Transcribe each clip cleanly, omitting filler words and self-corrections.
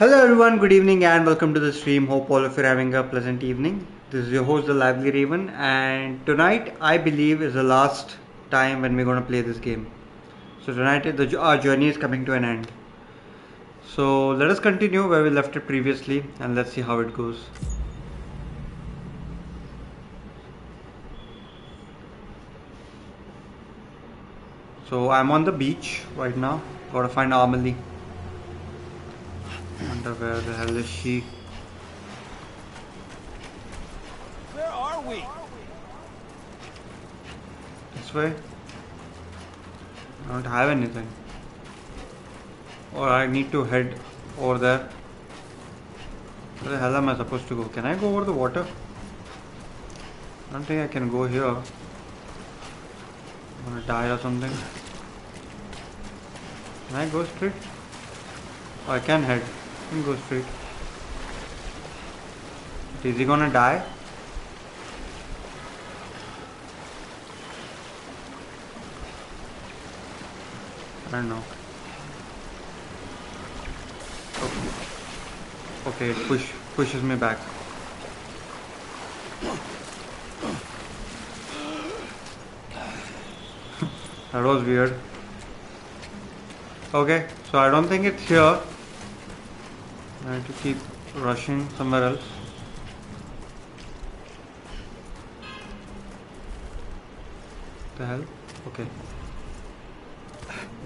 Hello everyone, good evening and welcome to the stream. Hope all of you are having a pleasant evening. This is your host, the Lively Raven, and tonight I believe is the last time when we're going to play this game. So tonight our journey is coming to an end. So let us continue where we left it previously and let's see how it goes. So I'm on the beach right now. Gotta find Amelie. Wonder where the hell is she? Where are we? This way? I don't have anything. Or I need to head over there. Where the hell am I supposed to go? Can I go over the water? I don't think I can go here. I'm gonna die or something. Can I go straight? Oh, I can head. I can go straight. But is he gonna die? I don't know. Okay, it pushes me back. That was weird. Okay, so I don't think it's here. I have to keep rushing somewhere else. What the hell? Okay.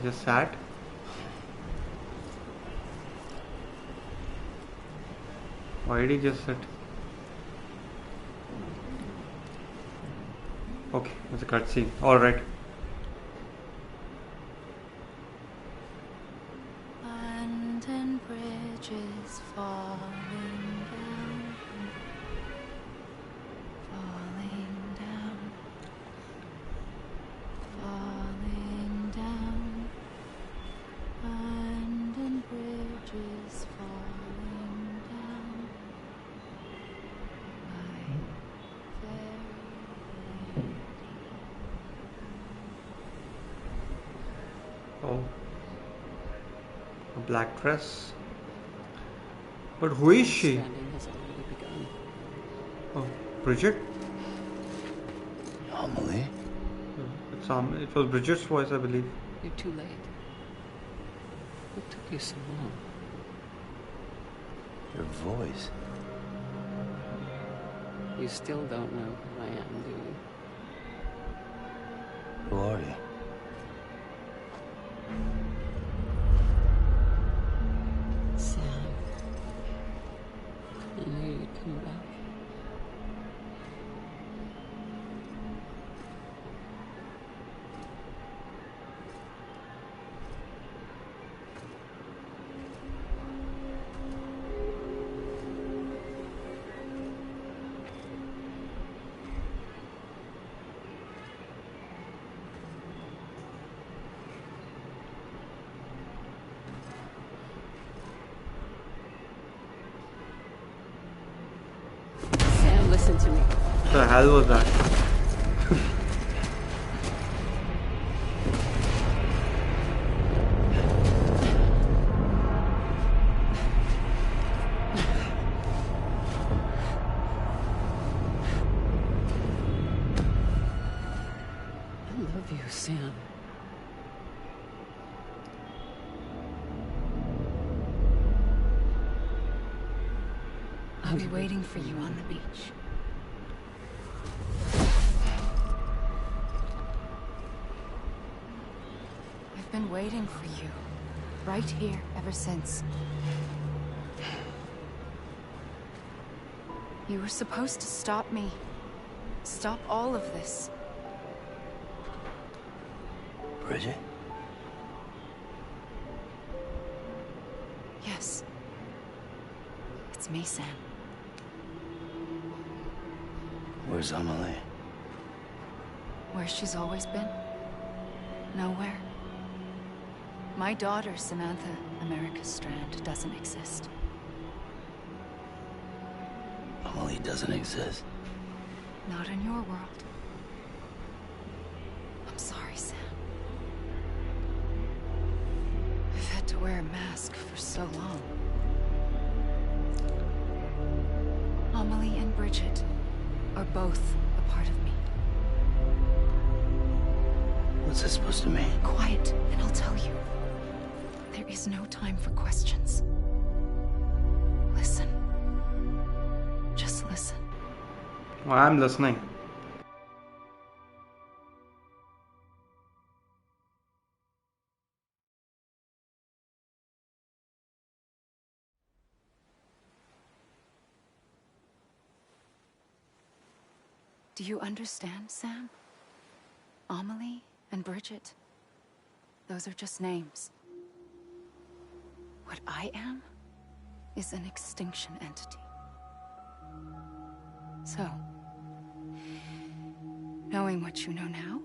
Just sat. Why did he just sit? Okay, it's a cutscene. Alright. London Bridge is falling down, falling down, falling down. London Bridge is falling down. My fair lady. Oh. A black dress. But who is she? Stranding has already begun. Oh, Bridget? Amelie? It was Bridget's voice, I believe. You're too late. What took you so long? Your voice. You still don't know who I am, do you? Who are you? Sam. I knew you'd come back. Sam, listen to me. What the hell was that? I love you, Sam. I'll be waiting for you on the beach. I've been waiting for you, right here, ever since. You were supposed to stop me. Stop all of this. Bridget? Yes. It's me, Sam. Where's Amelie? Where she's always been. Nowhere. My daughter, Samantha America Strand, doesn't exist. Amelie doesn't exist. Not in your world. I'm sorry, Sam. I've had to wear a mask for so long. both a part of me. What's this supposed to mean? Quiet, and I'll tell you. There is no time for questions. Listen. Just listen. Well, I'm listening. Do you understand, Sam? Amelie and Bridget. Those are just names. What I am is an extinction entity. So, knowing what you know now,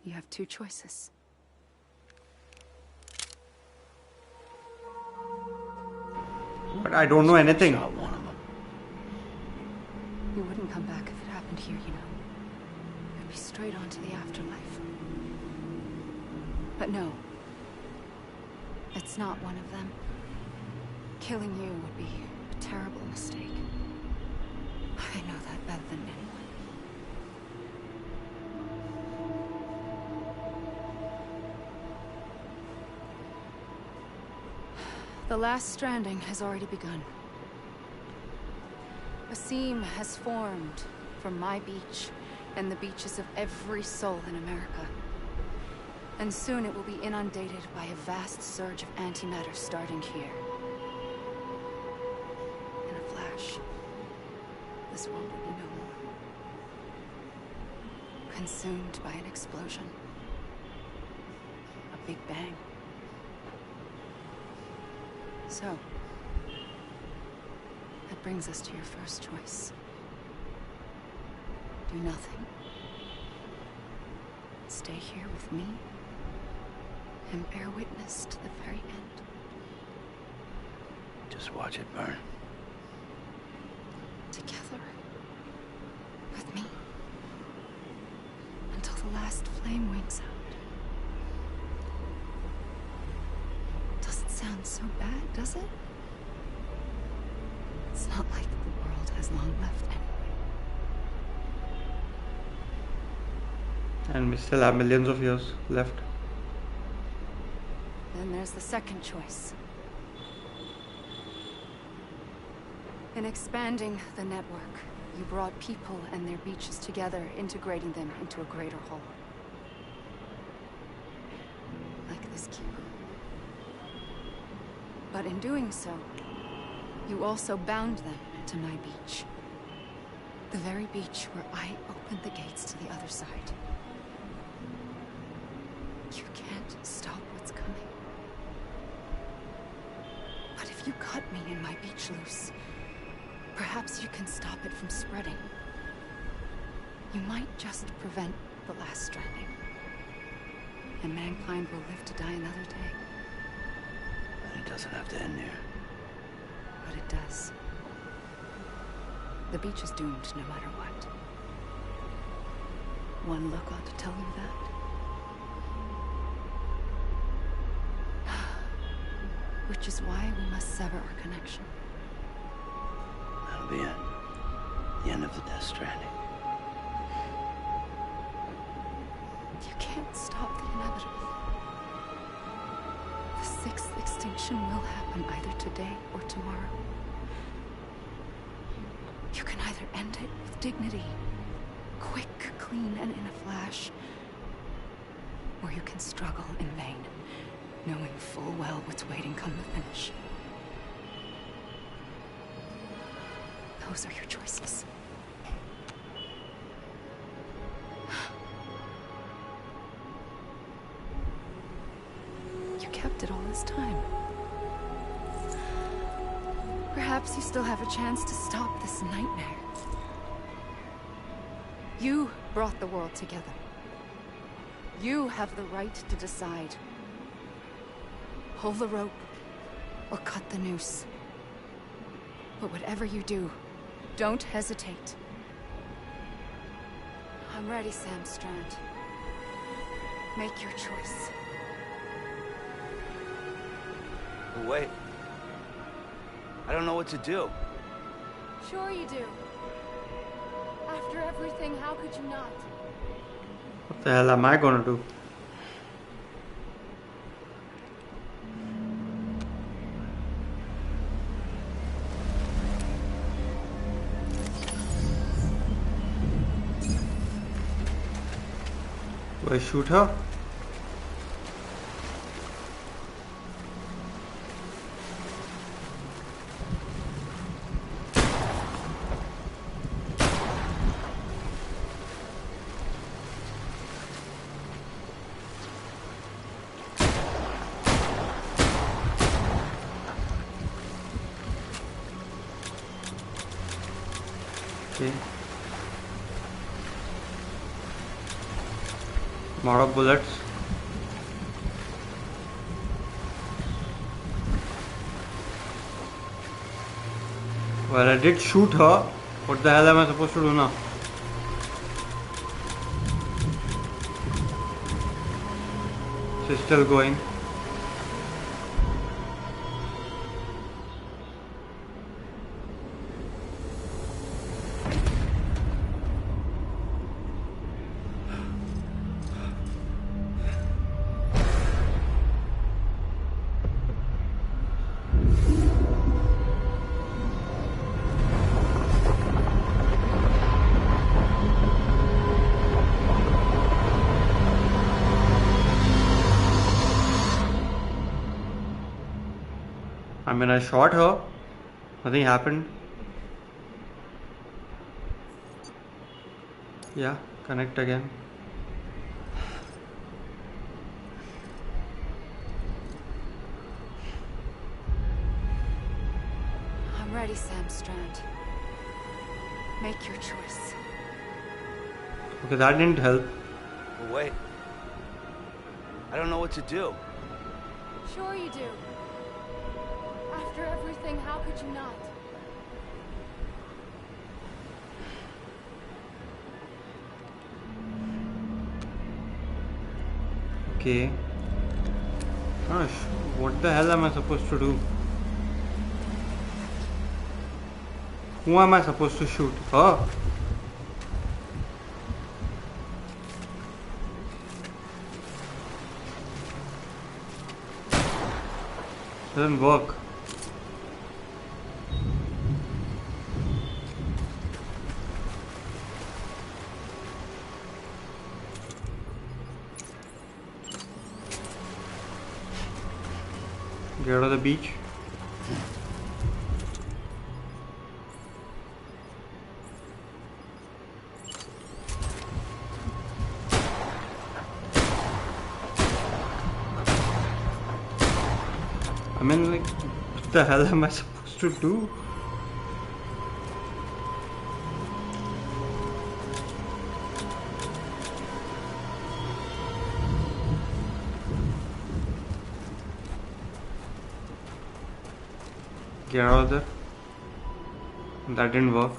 you have two choices. But I don't know anything. Shot one of them. You wouldn't come back if it happened here, you know. You'd be straight on to the afterlife. But no. It's not one of them. Killing you would be a terrible mistake. I know that better than anyone. The last stranding has already begun. A seam has formed from my beach and the beaches of every soul in America. And soon it will be inundated by a vast surge of antimatter starting here. In a flash, this world will be no more. Consumed by an explosion. A big bang. So, that brings us to your first choice. Do nothing. Stay here with me and bear witness to the very end. Just watch it burn. Together. With me. Until the last flame winks out. Doesn't sound so bad, does it? It's not like the world has long left anyway. And we still have millions of years left. Then there's the second choice. In expanding the network, you brought people and their beaches together, integrating them into a greater whole. Like this cube. But in doing so, you also bound them to my beach. The very beach where I opened the gates to the other side. You can't stop what's coming. But if you cut me and my beach loose, perhaps you can stop it from spreading. You might just prevent the last stranding. And mankind will live to die another day. And it doesn't have to end here. But it does. The beach is doomed no matter what. One look ought to tell you that. Which is why we must sever our connection. That'll be it. The end of the Death Stranding. You can't stop the inevitable. The sixth extinction will happen either today or tomorrow. You can either end it with dignity, quick, clean, and in a flash, or you can struggle in vain, knowing full well what's waiting come the finish. Those are your choices. You kept it all this time. Perhaps you still have a chance to stop this nightmare. You brought the world together. You have the right to decide. Pull the rope or cut the noose. But whatever you do, don't hesitate. I'm ready, Sam Strand. Make your choice. Wait. I don't know what to do. Sure you do. After everything, how could you not? What the hell am I gonna do? Do I shoot her? Okay. I'm out of bullets. Well, I did shoot her. What the hell am I supposed to do now? She's still going. I mean, I shot her. Nothing happened. Yeah, connect again. I'm ready, Sam Strand. Make your choice. Okay, that didn't help. But wait. I don't know what to do. Sure you do. After everything, how could you not? Okay. Gosh, what the hell am I supposed to do? Who am I supposed to shoot? Her? Doesn't work. Get out of the beach. I mean, like, what the hell am I supposed to do? Get out of there. That didn't work.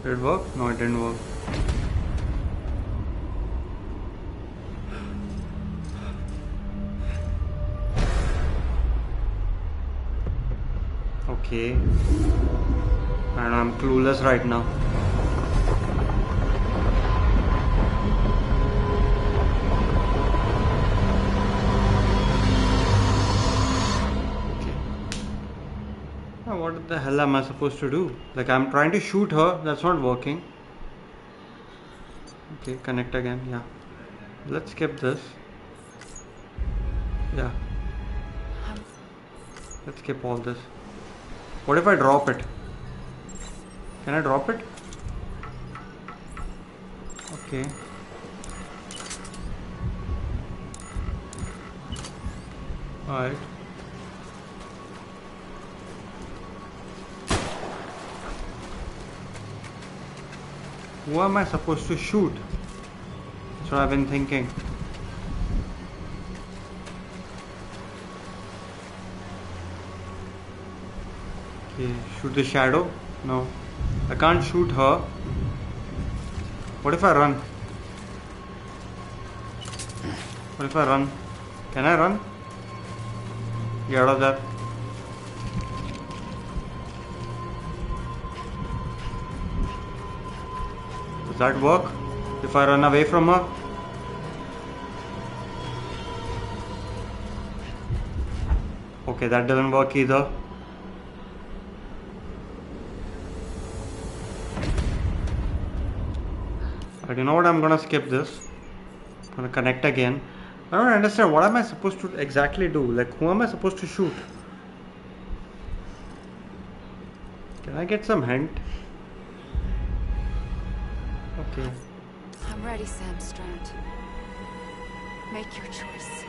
Did it work? No, it didn't work. Okay. And I'm clueless right now. What the hell am I supposed to do? Like, I'm trying to shoot her, that's not working. Okay, connect again, yeah. Let's skip this. Yeah. Let's skip all this. What if I drop it? Can I drop it? Okay. Alright. Who am I supposed to shoot? That's what I've been thinking. Okay, shoot the shadow? No. I can't shoot her. What if I run? What if I run? Can I run? Get out of there. Does that work? If I run away from her? Okay, that doesn't work either. But you know what? I'm gonna skip this. I'm gonna connect again. I don't understand. What am I supposed to exactly do? Like, who am I supposed to shoot? Can I get some hint? Okay. I'm ready, Sam Strand. Make your choice.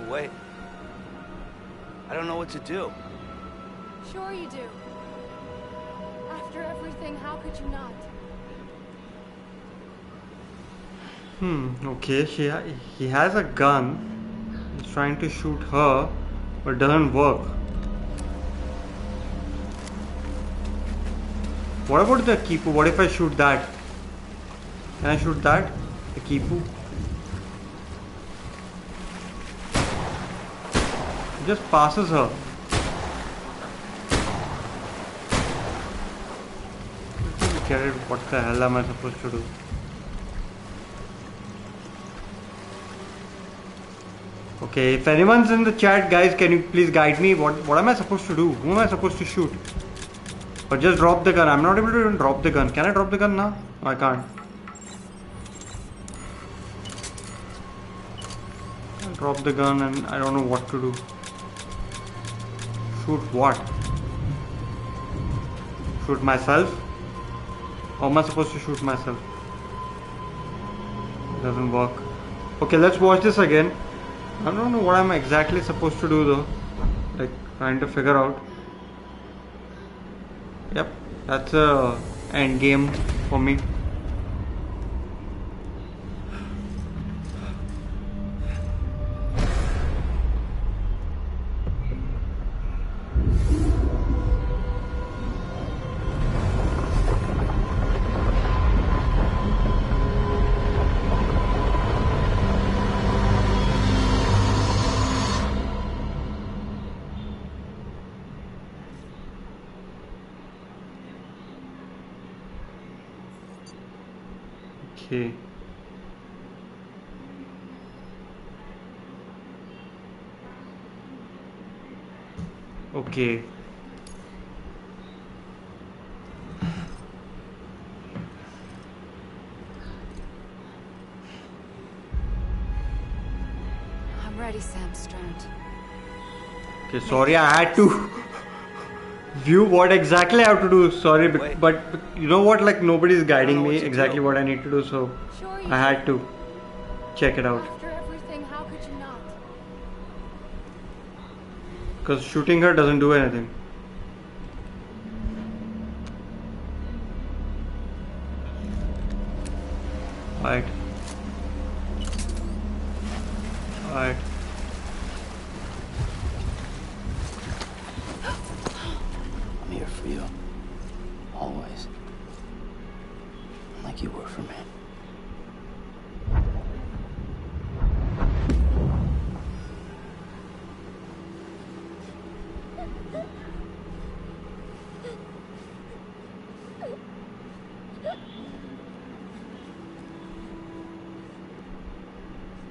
Oh, wait. I don't know what to do. Sure you do. After everything, how could you not? Okay. He has a gun. He's trying to shoot her, but it doesn't work. What about the Kipu? What if I shoot that? Can I shoot that? The Kipu? It just passes her. Get it? What the hell am I supposed to do? Okay, if anyone's in the chat, guys, can you please guide me? What am I supposed to do? Who am I supposed to shoot? Or just drop the gun? I'm not able to even drop the gun. Can I drop the gun now? No, I can't. I'll drop the gun and I don't know what to do. Shoot what? Shoot myself? How am I supposed to shoot myself? It doesn't work. Okay, let's watch this again. I don't know what I'm exactly supposed to do though. Like, trying to figure out. Yep, that's a end game for me. Okay. Okay. I'm ready, Sam Strand. Okay, sorry, I had to view what exactly I have to do. Sorry, Wait. but you know what? Like, nobody's guiding know me what to exactly do. what I need to do, so Sure you I had to check it out. After everything, how could you not? Because shooting her doesn't do anything. Alright. Alright. I'm here for you. Always. Like you were for me.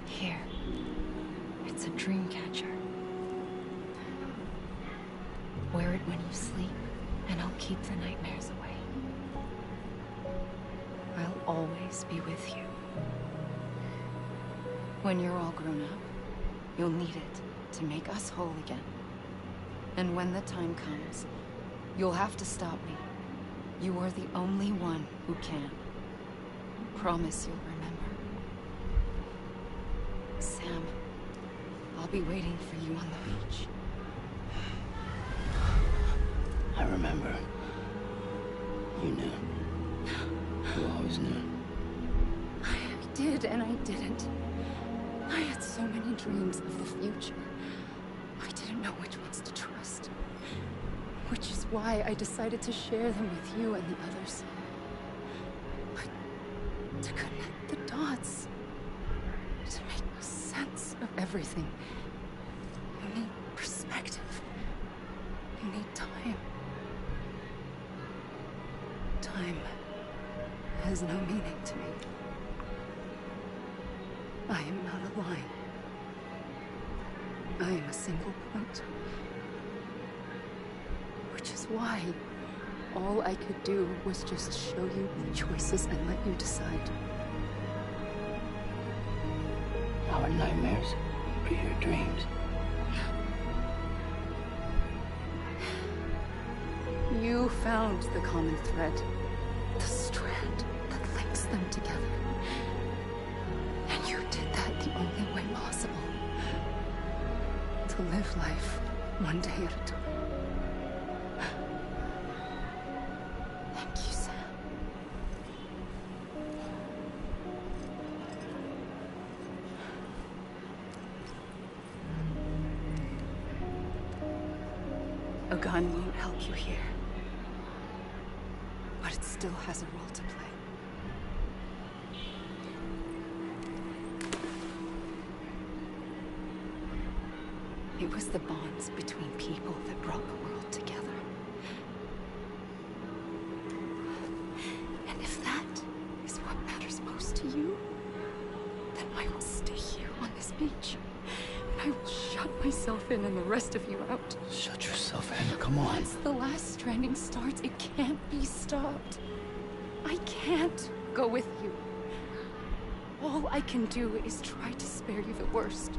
Here. It's a dream catcher. Wear it when you sleep, and I'll keep the nightmares away. I'll always be with you. When you're all grown up, you'll need it to make us whole again. And when the time comes, you'll have to stop me. You are the only one who can. Promise you'll remember. Sam, I'll be waiting for you on the beach. I remember. You knew. You always knew. I did and I didn't. I had so many dreams of the future. I didn't know which ones to trust. Which is why I decided to share them with you and the others. But to connect the dots. To make sense of everything. You need perspective. You need time. Time has no meaning to me. I am not a line. I am a single point. Which is why all I could do was just show you the choices and let you decide. Our nightmares are your dreams. You found the common thread, the strand that links them together. And you did that the only way possible. To live life one day at a time. Thank you, Sam. A gun won't help you here. But it still has a role to play. It was the bonds between people that brought the world together. And if that is what matters most to you, then I will stay here on this beach. And I will shut myself in and the rest of you out. Shut yourself in. Come on. Once the last stranding starts, it can't be stopped. I can't go with you. All I can do is try to spare you the worst.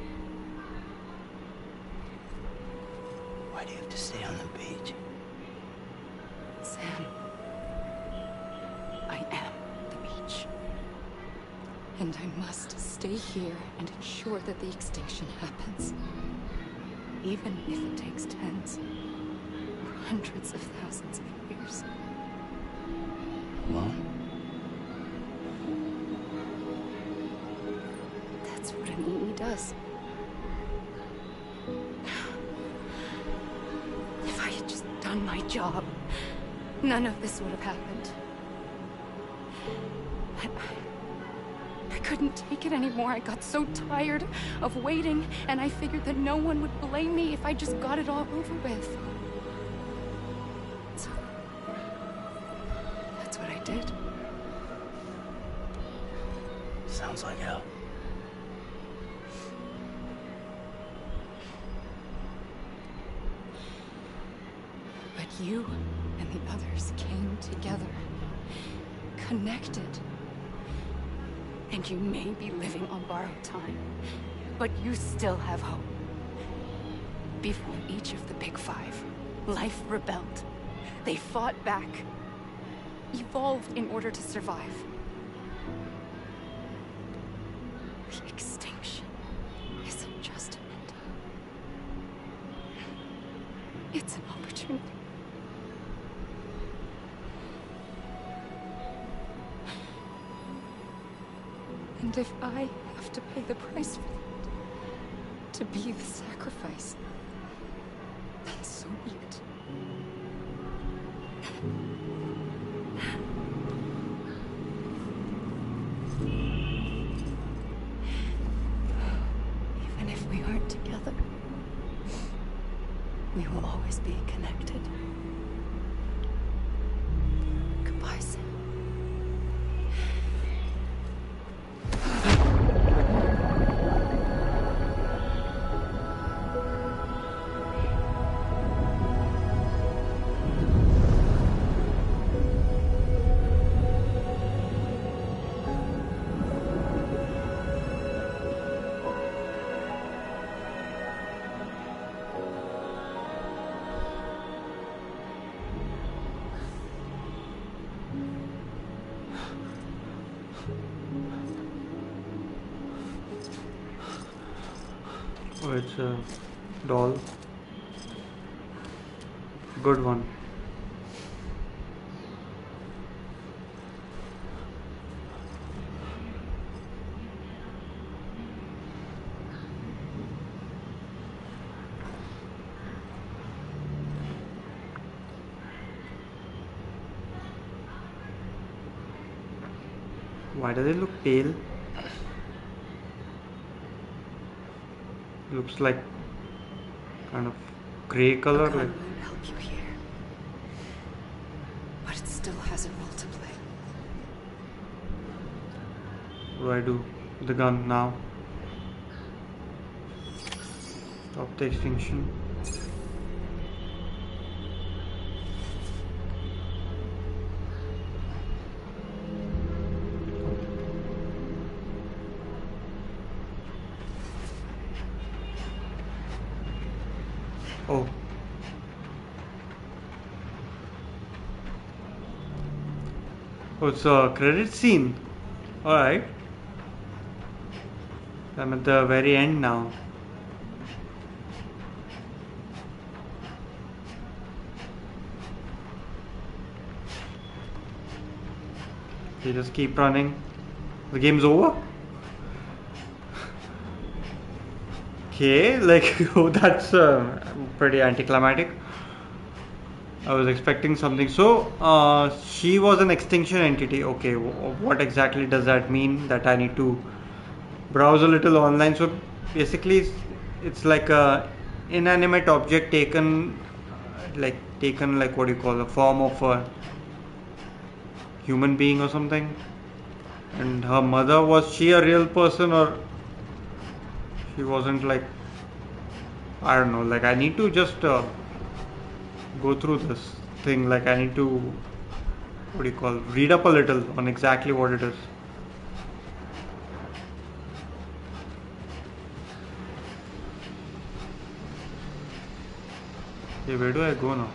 Why do you have to stay on the beach? Sam, I am the beach. And I must stay here and ensure that the extinction happens. Even if it takes tens or hundreds of thousands of years. Alone? That's what an EE does. If I had just done my job, none of this would have happened. I couldn't take it anymore. I got so tired of waiting, and I figured that no one would blame me if I just got it all over with. So, that's what I did. Sounds like hell. But you and the others came together, connected. And you may be living on borrowed time, but you still have hope. Before each of the Big Five, life rebelled. They fought back, evolved in order to survive. The extinction isn't just an end. It's an opportunity. And if I have to pay the price for that, to be the sacrifice, then so be it. Even if we aren't together, we will always be connected. Goodbye, Sam. Oh, it's a doll. Good one. Why does it look pale? Looks like kind of grey color. A gun Like won't help you here, but it still still has a role to play. What do I do? The gun now. Stop the extinction. Oh. Oh, it's a credit scene. Alright. I'm at the very end now. You just keep running. The game's over? Okay, like, oh, that's pretty anticlimactic. I was expecting something. So, she was an extinction entity. Okay, what exactly does that mean? That I need to browse a little online. So, basically, it's like a inanimate object taken like what do you call the form of a human being or something. And her mother, was she a real person or she wasn't? Like, I don't know. Like, I need to just go through this thing. Like, I need to, what do you call, read up a little on exactly what it is. Okay, where do I go now?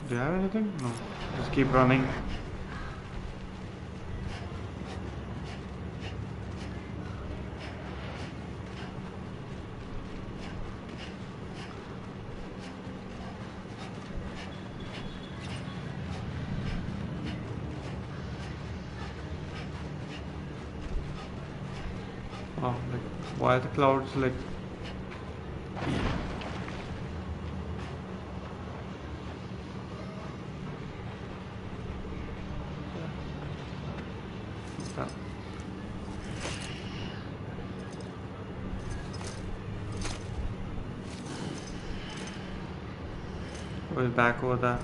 Do you have anything? No. Just keep running. Oh, like, why are the clouds like? Yeah. Go back over there.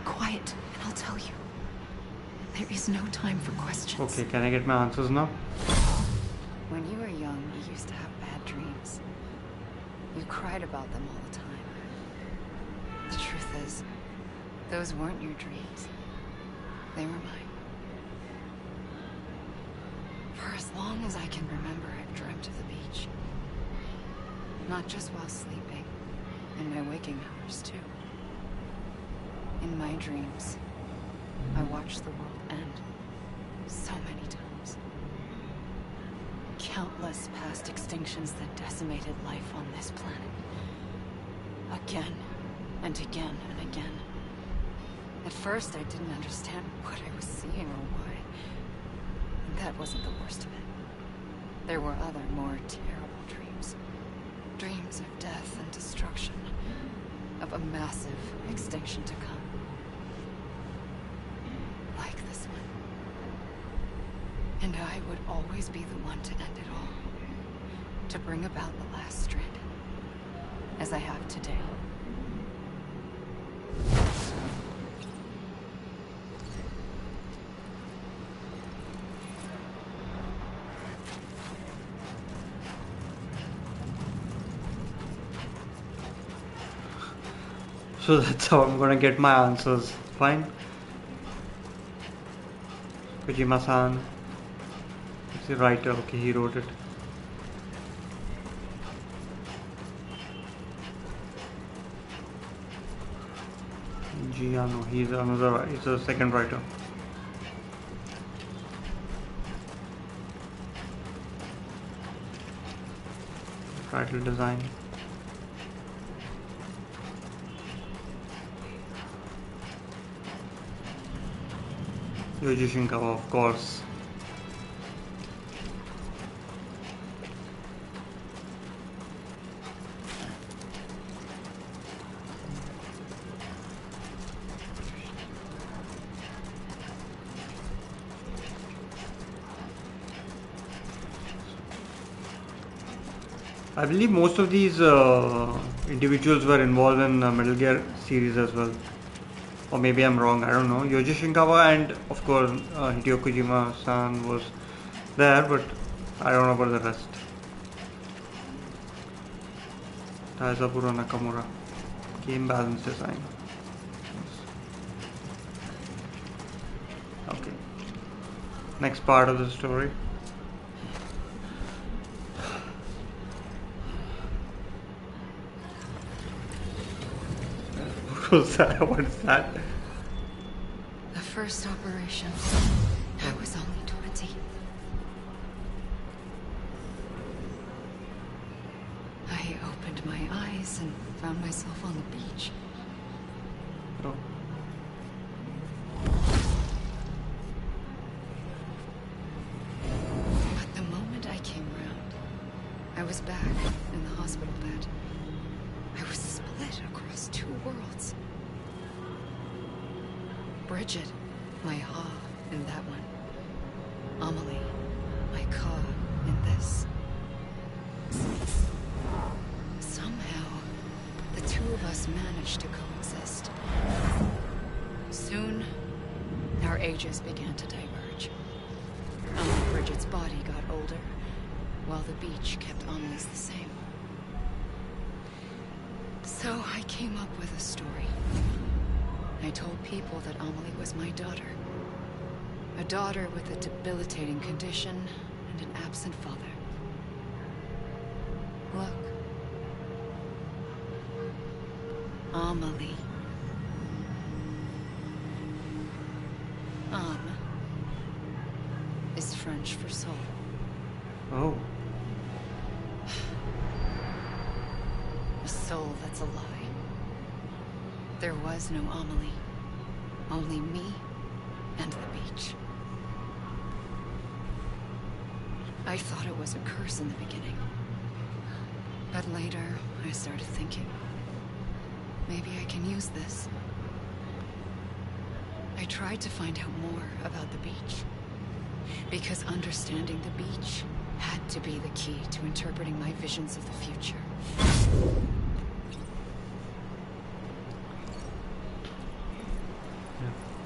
Quiet, and I'll tell you. There is no time for questions. Okay, can I get my answers now? When you were young, you used to have bad dreams. You cried about them all the time. The truth is, those weren't your dreams. They were mine. For as long as I can remember, I've dreamt of the beach. Not just while sleeping, in my waking hours too. In my dreams, I watched the world end so many times. Countless past extinctions that decimated life on this planet. Again and again and again. At first, I didn't understand what I was seeing or why. And that wasn't the worst of it. There were other, more terrible dreams. Dreams of death and destruction. Of a massive extinction to come. Like this one. And I would always be the one to end it all. To bring about the last Stranding. As I have today. So that's how I'm gonna get my answers. Fine. Kojima-san. It's the writer. Okay, he wrote it. Giano. He's another. He's a second writer. Title design. Yoji Shinkawa, of course. I believe most of these individuals were involved in Metal Gear series as well. Or maybe I'm wrong, I don't know. Yoji Shinkawa and of course Hideo Kojima-san was there, but I don't know about the rest. Taizaburo Nakamura. Game balance design. Okay. Next part of the story. What was that? What is that? The first operation, I was only 20. I opened my eyes and found myself on the beach. Oh. But the moment I came round, I was back in the hospital bed. I was split across two worlds. Bridget, my Ha in that one. Amelie, my Ka in this. Somehow, the two of us managed to coexist. Soon, our ages began to diverge. Only Bridget's body got older, while the beach kept Amelie's the same. So I came up with a story. I told people that Amelie was my daughter. A daughter with a debilitating condition and an absent father. Look. Amelie. Am is French for soul. Oh. A soul that's a lie. There was no Amelie. Only me and the beach. I thought it was a curse in the beginning. But later, I started thinking, maybe I can use this. I tried to find out more about the beach. Because understanding the beach had to be the key to interpreting my visions of the future.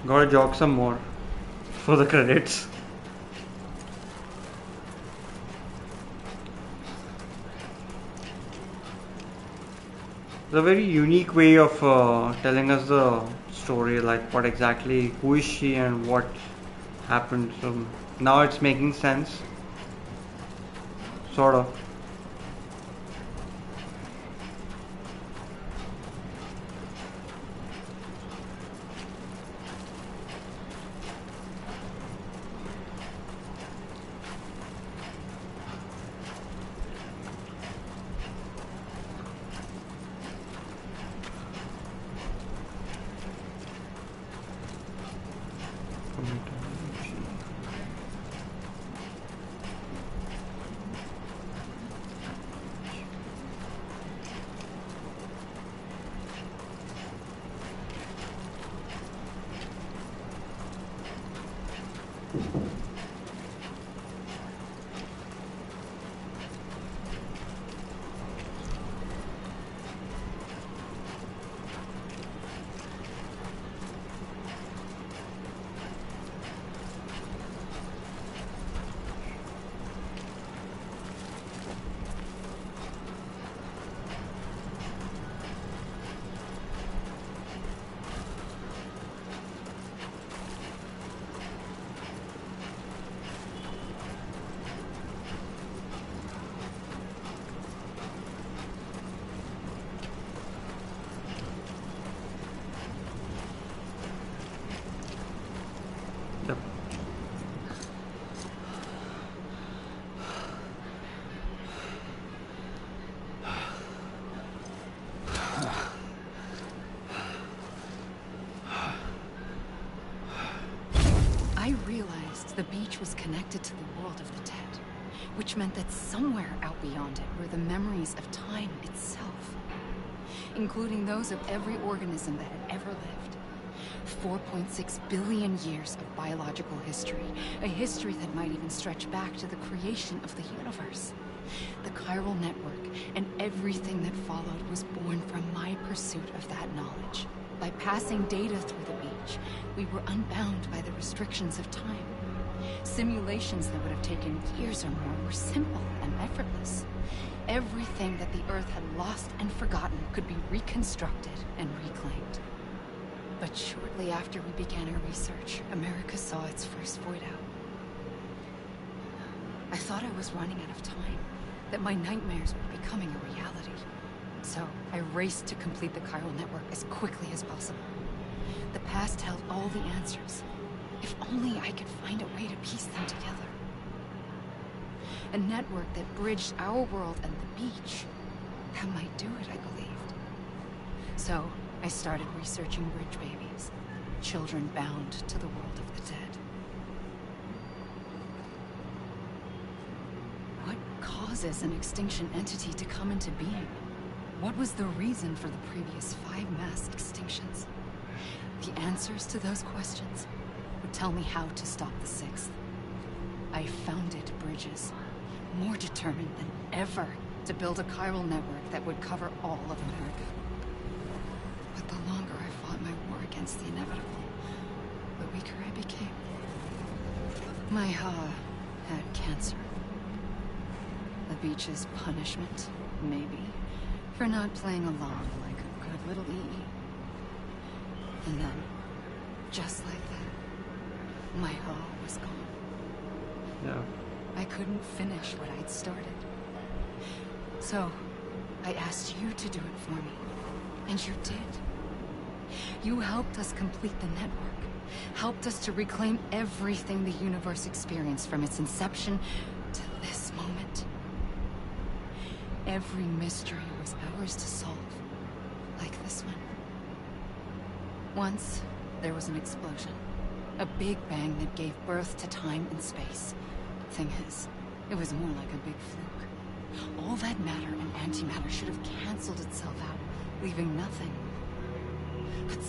Gotta jog some more for the credits. It's a very unique way of telling us the story, like what exactly, who is she and what happened. So now it's making sense. Sort of. Yep. I realized the beach was connected to the world of the dead, which meant that somewhere out beyond it were the memories of time itself, including those of every organism that had ever lived. 4.6 billion years of biological history, a history that might even stretch back to the creation of the universe. The chiral network and everything that followed was born from my pursuit of that knowledge. By passing data through the beach, we were unbound by the restrictions of time. Simulations that would have taken years or more were simple and effortless. Everything that the Earth had lost and forgotten could be reconstructed and reclaimed. But shortly after we began our research, America saw its first void out. I thought I was running out of time, that my nightmares were becoming a reality. So I raced to complete the chiral network as quickly as possible. The past held all the answers. If only I could find a way to piece them together. A network that bridged our world and the beach. That might do it, I believed. So I started researching bridge babies, children bound to the world of the dead. What causes an extinction entity to come into being? What was the reason for the previous 5 mass extinctions? The answers to those questions would tell me how to stop the 6th. I founded bridges, more determined than ever to build a chiral network that would cover all of America. But the longer I fought my war against the inevitable, the weaker I became. My Ha had cancer. The beach's punishment, maybe, for not playing along like a good little EE. And then, just like that, my Ha was gone. Yeah. I couldn't finish what I'd started. So, I asked you to do it for me. And you did. You helped us complete the network. Helped us to reclaim everything the universe experienced from its inception to this moment. Every mystery was ours to solve. Like this one. Once, there was an explosion. A big bang that gave birth to time and space. Thing is, it was more like a big fluke. All that matter and antimatter should have canceled itself out, leaving nothing. But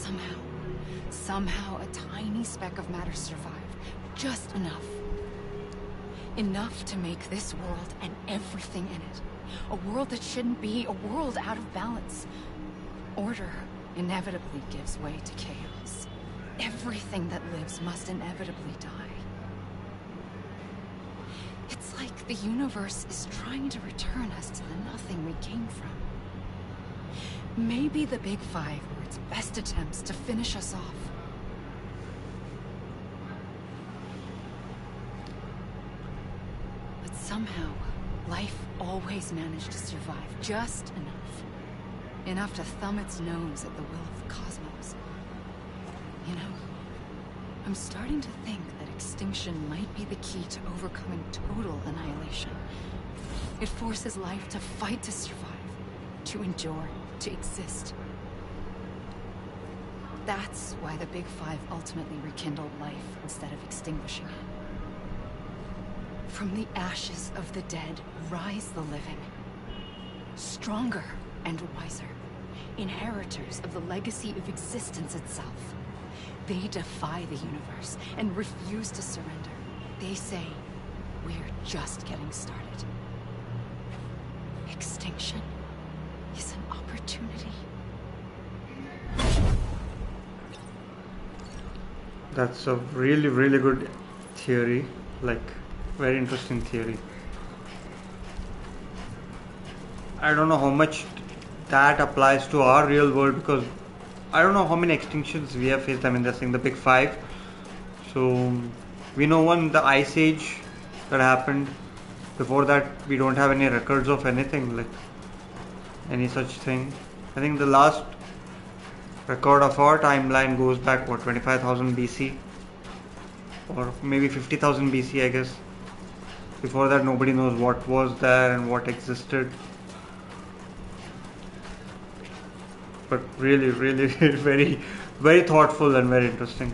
somehow a tiny speck of matter survived. Just enough. Enough to make this world and everything in it. A world that shouldn't be, a world out of balance. Order inevitably gives way to chaos. Everything that lives must inevitably die. It's like the universe is trying to return us to the nothing we came from. Maybe the Big Five were its best attempts to finish us off. But somehow, life always managed to survive just enough. Enough to thumb its nose at the will of the cosmos. You know, I'm starting to think that extinction might be the key to overcoming total annihilation. It forces life to fight to survive, to endure, to exist. That's why the Big Five ultimately rekindled life instead of extinguishing it. From the ashes of the dead rise the living. Stronger and wiser. Inheritors of the legacy of existence itself. They defy the universe and refuse to surrender. They say, we're just getting started. Extinction is an opportunity. That's a really, really good theory. Like, very interesting theory. I don't know how much that applies to our real world because I don't know how many extinctions we have faced. I mean, they're saying the Big Five. So, we know one, the Ice Age that happened. Before that, we don't have any records of anything, like any such thing. I think the last record of our timeline goes back, what, 25,000 BC? Or maybe 50,000 BC, I guess. Before that, nobody knows what was there and what existed. But really, really, very, very thoughtful and very interesting.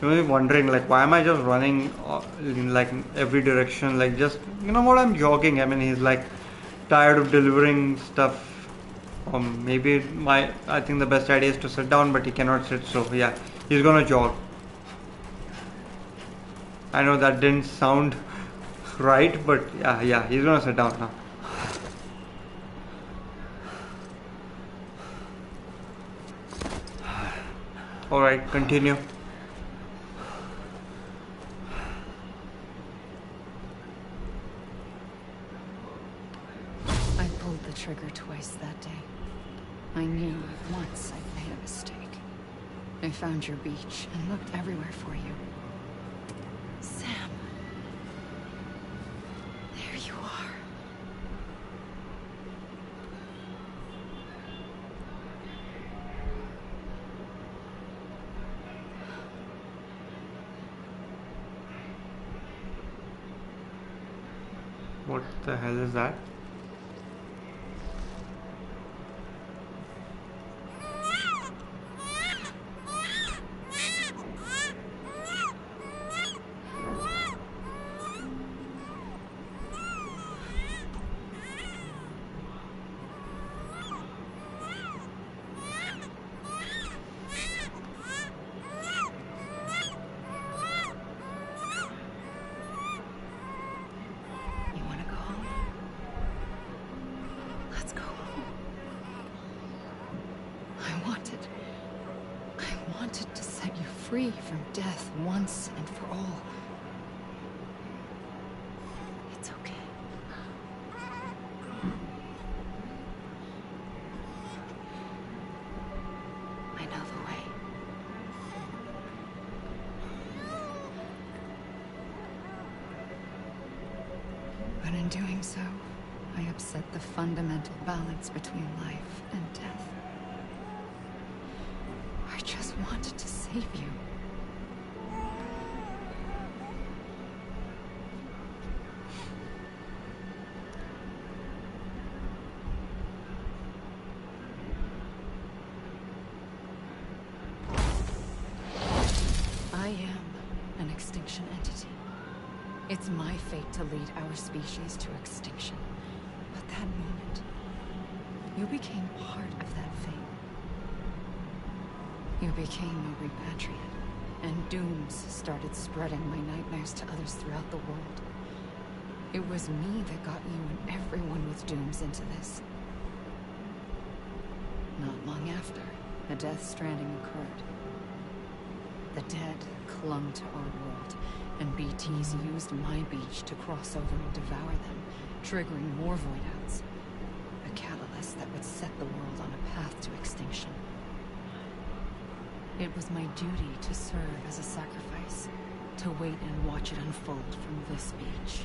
You may be wondering, like, why am I just running in like every direction? Like, just, you know what, I'm jogging. I mean, he's like tired of delivering stuff. Maybe I think the best idea is to sit down, but he cannot sit, so yeah, he's gonna jog. I know that didn't sound right, but yeah, he's gonna sit down now. Alright, continue. I pulled the trigger twice that day. I knew once I'd made a mistake. I found your beach and looked everywhere for you. Sam. There you are. What the hell is that? You want to go home? Let's go home. I wanted to set you free from death once and for all. It's okay. I know the way. But in doing so, I upset the fundamental balance between life and death. I just wanted to save you. I am an extinction entity. It's my fate to lead our species to extinction. But that moment, you became part of that fate. You became a repatriate, and dooms started spreading my nightmares to others throughout the world. It was me that got you and everyone with dooms into this. Not long after, a death stranding occurred. The dead clung to our world, and BTs used my beach to cross over and devour them, triggering more voidouts. A catalyst that would set the world on a path to extinction. It was my duty to serve as a sacrifice, to wait and watch it unfold from this beach.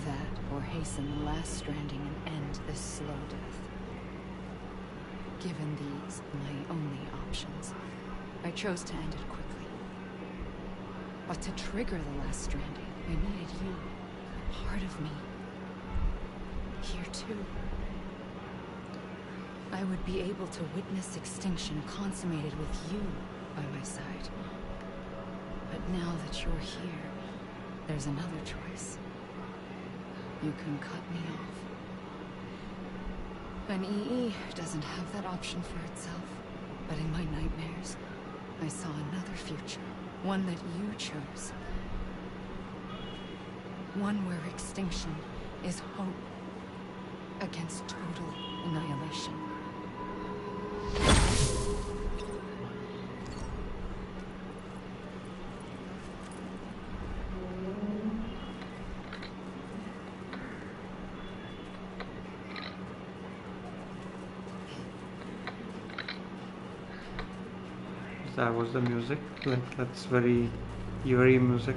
That, or hasten the last stranding and end this slow death. Given these my only options, I chose to end it quickly. But to trigger the last stranding, I needed you, a part of me. Here too. I would be able to witness extinction consummated with you by my side. But now that you're here, there's another choice. You can cut me off. An EE doesn't have that option for itself. But in my nightmares, I saw another future. One that you chose. One where extinction is hope against total annihilation. That was the music. Like, that's very eerie music.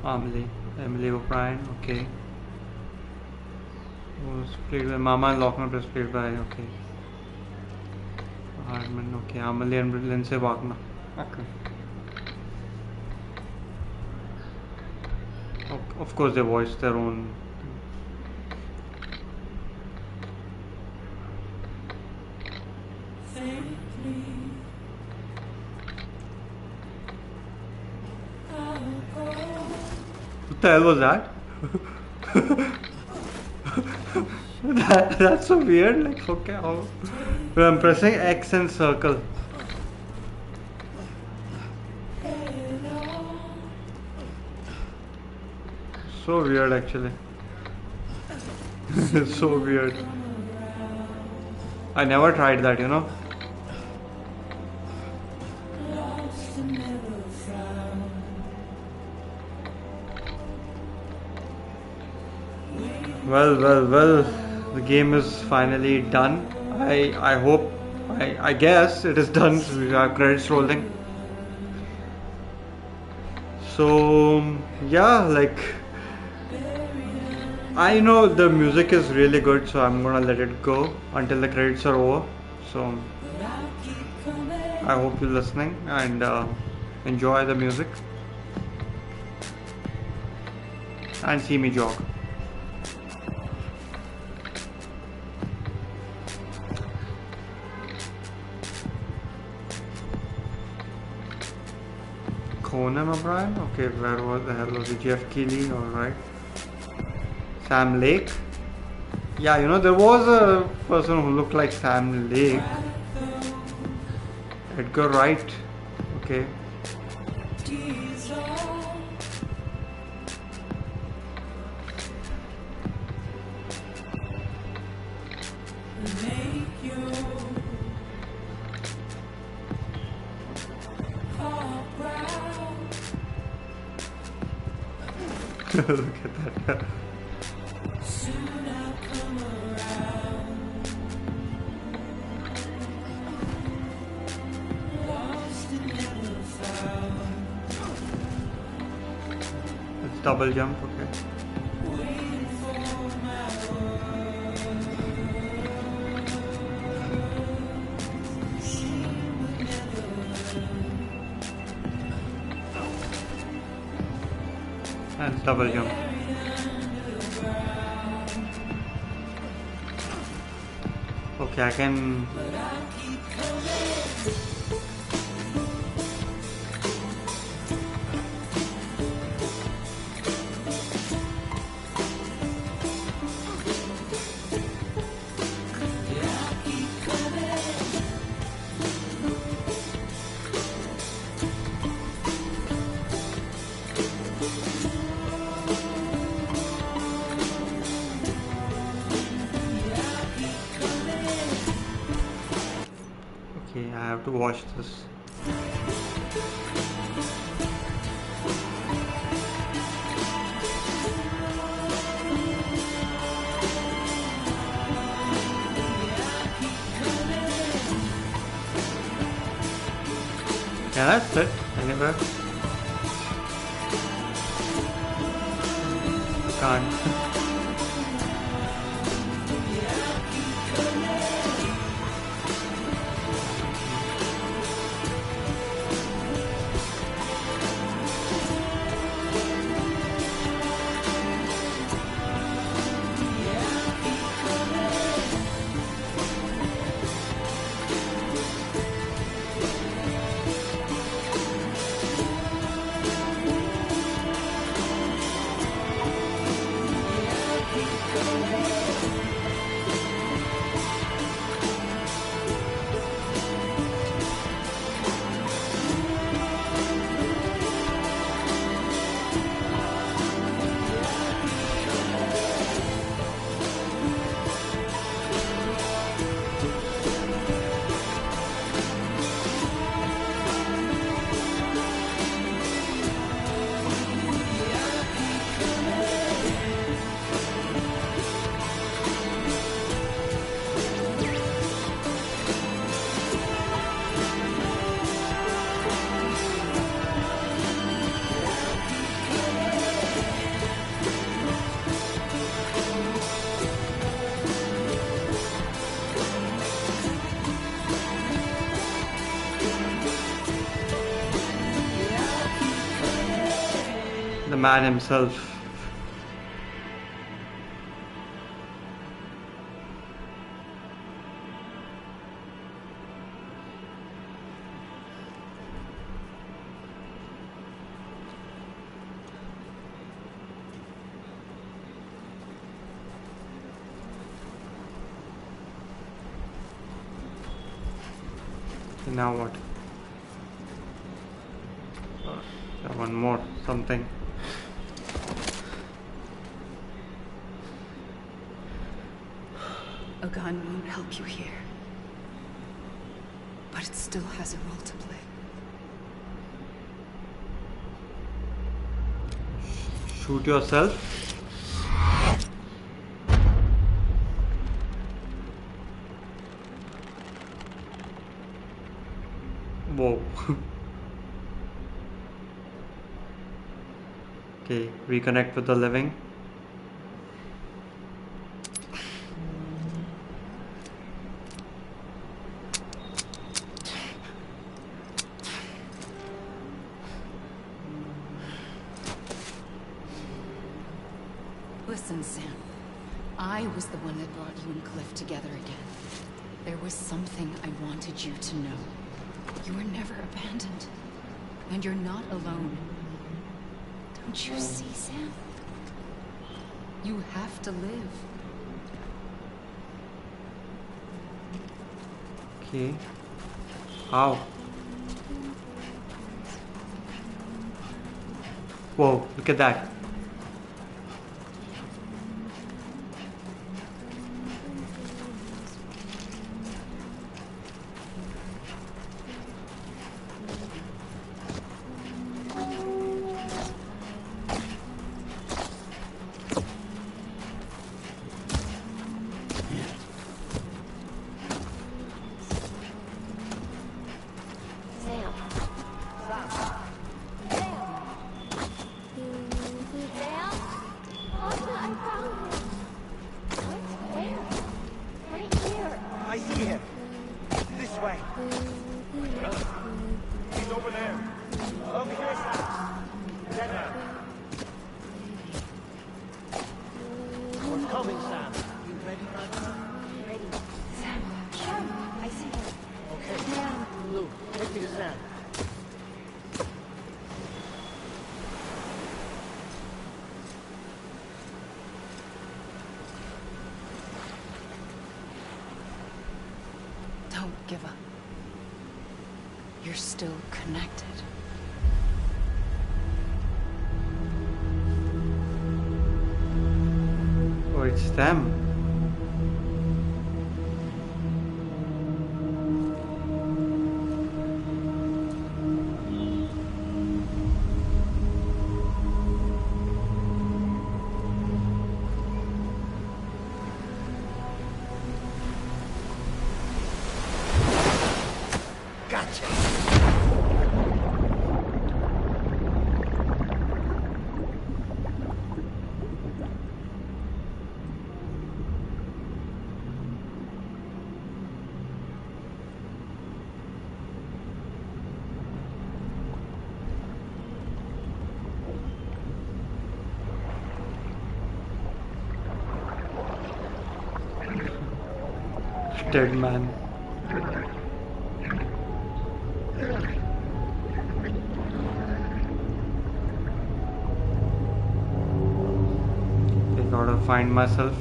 Emily O'Brien, okay. Was played by Mama and Lochner was played by, okay. Hardman, okay. Amelie and Lindsay Wagner. Okay. Of course they voiced their own. The hell was that? That's so weird. Like, okay, how? I'm pressing X and circle. So weird, actually. It's so weird. I never tried that, you know. Well, the game is finally done. I hope, I guess it is done. So we have credits rolling. So yeah, like, I know the music is really good, so I'm gonna let it go until the credits are over. So I hope you're listening and enjoy the music and see me jog. Conan O'Brien? Okay, where was the hell was it? Jeff Keighley, alright. Sam Lake? Yeah, you know, there was a person who looked like Sam Lake. Edgar Wright. Okay. Look at that. It's double jump, okay. And it's double jump. Okay, I can. Okay, I have to watch this. Can I sit anywhere? Can't. The man himself. Now what? One more something. A gun won't help you here. But it still has a role to play. Shoot yourself. Whoa. Okay, reconnect with the living. Listen, Sam. I was the one that brought you and Cliff together again. There was something I wanted you to know. You were never abandoned. And you're not alone. Don't you see, Sam? You have to live. Okay. How? Whoa, look at that. Don't give up. You're still connected. Oh, it's them. Dead man. I gotta find myself.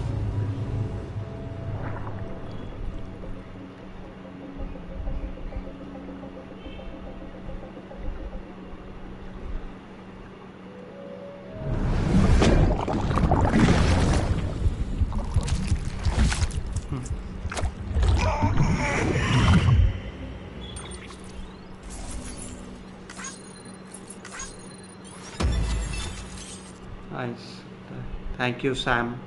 Nice. Thank you, Sam.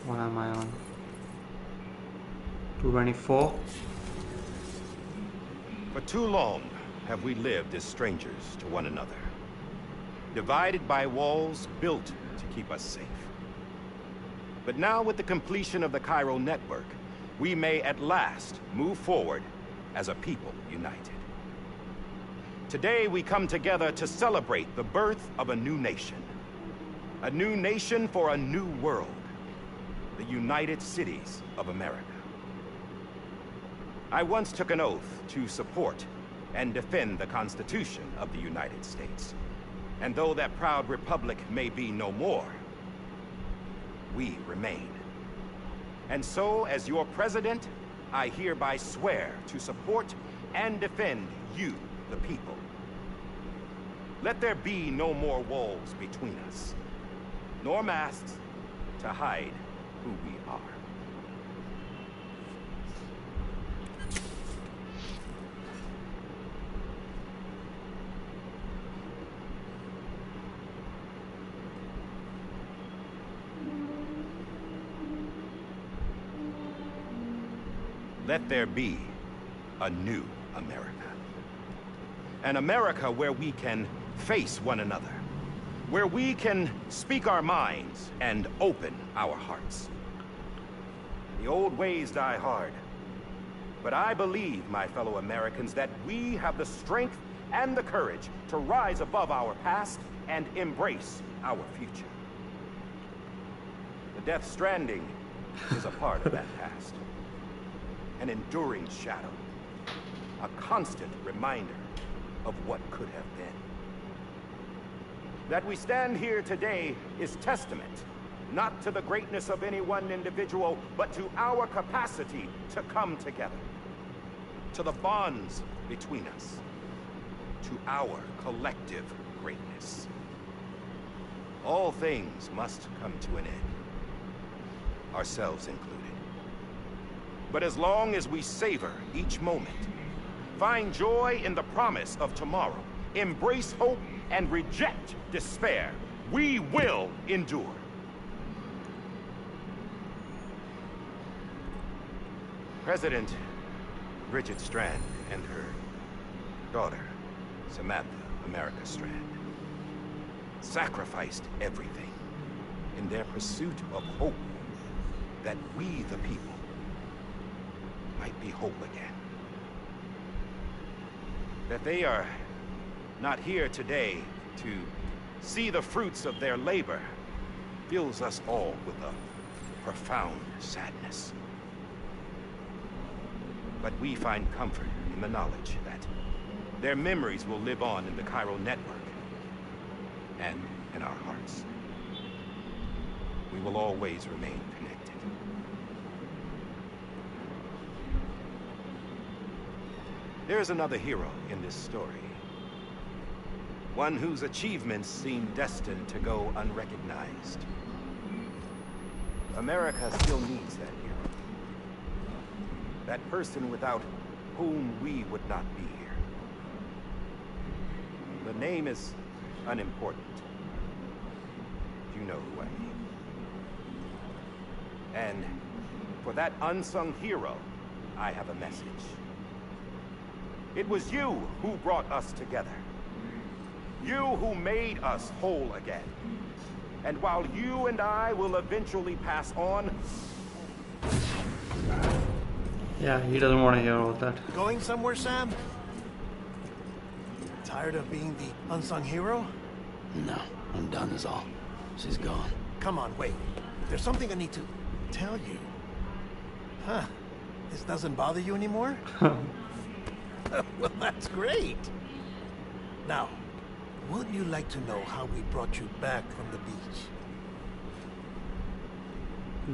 What am I on? 224. For too long have we lived as strangers to one another, divided by walls built to keep us safe. But now, with the completion of the chiral network, we may at last move forward as a people united. Today we come together to celebrate the birth of a new nation. A new nation for a new world. The United Cities of America. I once took an oath to support and defend the Constitution of the United States. And though that proud republic may be no more, we remain. And so, as your president, I hereby swear to support and defend you, the people. Let there be no more walls between us, nor masks to hide who we are. Let there be a new America. An America where we can face one another. Where we can speak our minds and open our hearts. The old ways die hard. But I believe, my fellow Americans, that we have the strength and the courage to rise above our past and embrace our future. The Death Stranding is a part of that past. An enduring shadow. A constant reminder of what could have been. That we stand here today is testament, not to the greatness of any one individual, but to our capacity to come together. To the bonds between us. To our collective greatness. All things must come to an end. Ourselves included. But as long as we savor each moment, find joy in the promise of tomorrow, embrace hope, and reject despair, we will endure. President Bridget Strand and her daughter, Samantha America Strand, sacrificed everything in their pursuit of hope that we, the people, might be whole again. That they are not here today to see the fruits of their labor fills us all with a profound sadness. But we find comfort in the knowledge that their memories will live on in the Cairo network and in our hearts. We will always remain connected. There's another hero in this story. One whose achievements seem destined to go unrecognized. America still needs that hero. That person without whom we would not be here. The name is unimportant. You know who I mean. And for that unsung hero, I have a message. It was you who brought us together. You who made us whole again. And while you and I will eventually pass on... Yeah, he doesn't want to hear all that. Going somewhere, Sam? Tired of being the unsung hero? No, I'm done is all. She's gone. Come on, wait. There's something I need to tell you. Huh. This doesn't bother you anymore? Well, that's great. Now, would you like to know how we brought you back from the beach?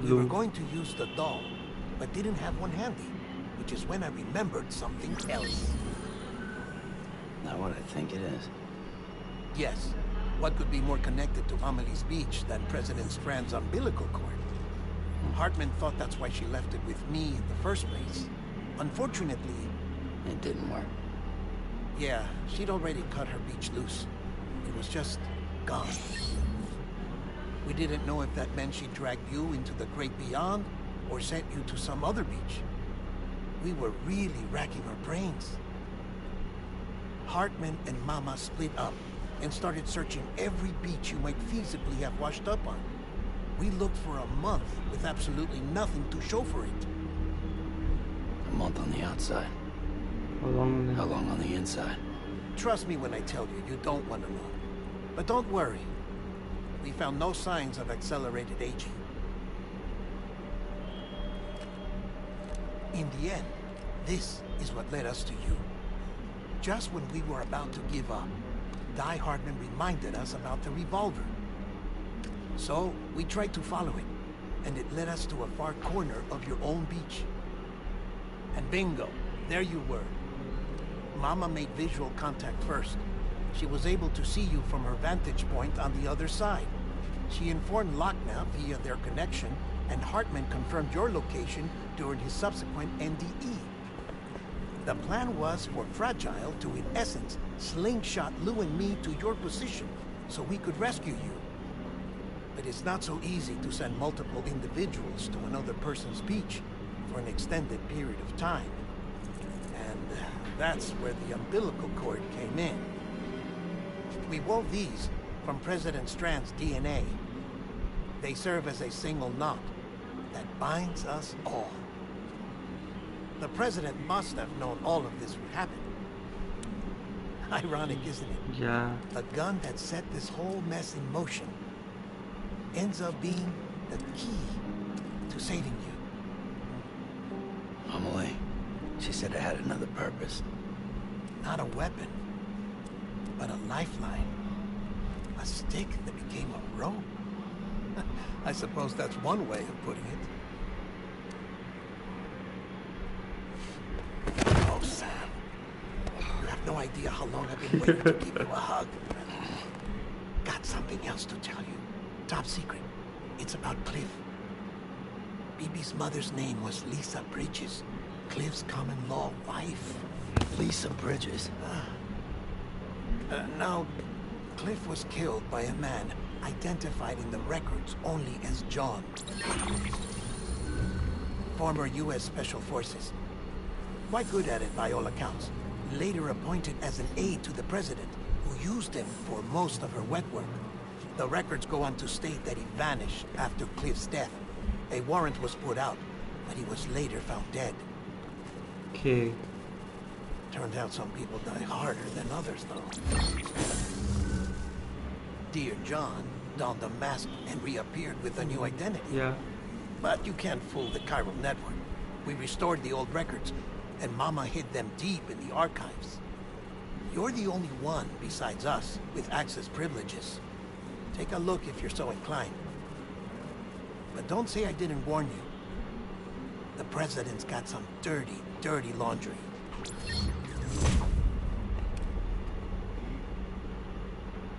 We were going to use the doll, but didn't have one handy, which is when I remembered something else. Not what I think it is. Yes. What could be more connected to Amelie's beach than President Strand's umbilical cord? Hartman thought that's why she left it with me in the first place. Unfortunately... It didn't work. Yeah, she'd already cut her beach loose. It was just gone. We didn't know if that meant she dragged you into the great beyond, or sent you to some other beach. We were really racking our brains. Hartman and Mama split up and started searching every beach you might feasibly have washed up on. We looked for a month with absolutely nothing to show for it. A month on the outside. How long on the inside? Trust me when I tell you, you don't want to know. But don't worry. We found no signs of accelerated aging. In the end, this is what led us to you. Just when we were about to give up, Die Hardman reminded us about the revolver. So, we tried to follow it, and it led us to a far corner of your own beach. And bingo, there you were. Mama made visual contact first. She was able to see you from her vantage point on the other side. She informed Lockna via their connection, and Hartman confirmed your location during his subsequent NDE. The plan was for Fragile to, in essence, slingshot Lou and me to your position so we could rescue you. But it's not so easy to send multiple individuals to another person's beach for an extended period of time. And that's where the umbilical cord came in. We wove these from President Strand's DNA. They serve as a single knot that binds us all. The President must have known all of this would happen. Ironic, isn't it? Yeah. The gun that set this whole mess in motion ends up being the key to saving you. Amelie, she said it had another purpose. Not a weapon, but a lifeline. A stick that became a rope. I suppose that's one way of putting it. Oh, Sam. You have no idea how long I've been waiting to give you a hug. Got something else to tell you. Top secret. It's about Cliff. BB's mother's name was Lisa Bridges. Cliff's common-law wife. Lisa Bridges. Now, Cliff was killed by a man identified in the records only as John. Former U.S. Special Forces. Quite good at it by all accounts. Later appointed as an aide to the president, who used him for most of her wet work. The records go on to state that he vanished after Cliff's death. A warrant was put out, but he was later found dead. Okay. Turned out some people die harder than others, though. Dear John donned a mask and reappeared with a new identity. Yeah. But you can't fool the chiral network. We restored the old records, and Mama hid them deep in the archives. You're the only one besides us with access privileges. Take a look if you're so inclined. But don't say I didn't warn you. The president's got some dirty, dirty laundry.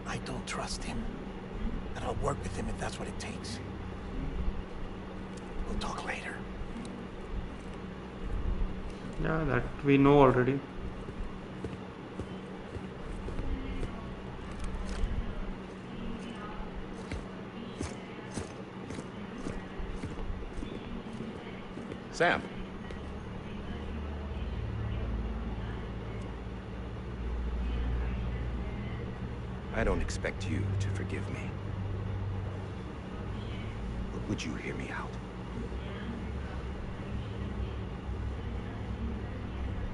I don't trust him, but I'll work with him if that's what it takes. We'll talk later. Yeah, that we know already. Sam. I don't expect you to forgive me. But would you hear me out?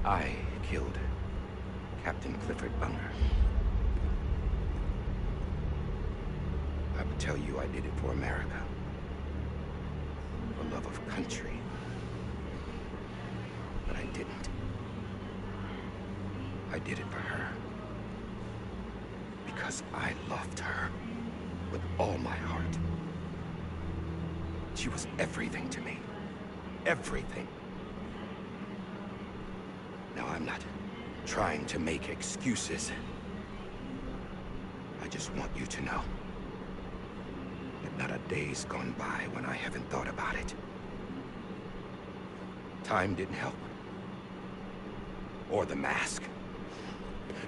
I killed Captain Clifford Unger. I would tell you I did it for America. For love of country. But I didn't. I did it for her. Because I loved her with all my heart. She was everything to me. Everything. Now, I'm not trying to make excuses. I just want you to know that not a day's gone by when I haven't thought about it. Time didn't help. Or the mask.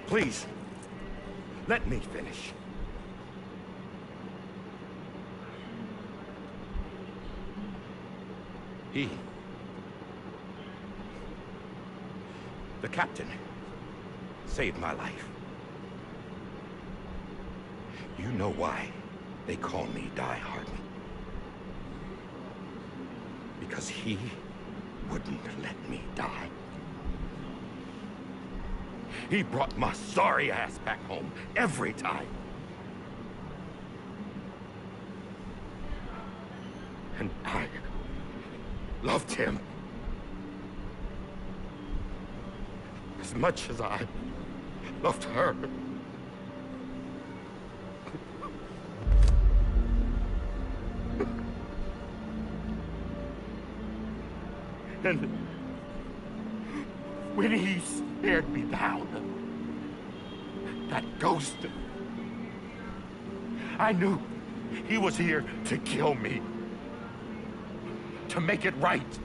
Please, let me finish. The captain saved my life. You know why they call me Die Hardman. Because he wouldn't let me die. He brought my sorry ass back home every time. And I loved him as much as I loved her. And when he stared me down, that ghost, I knew he was here to kill me. To make it right.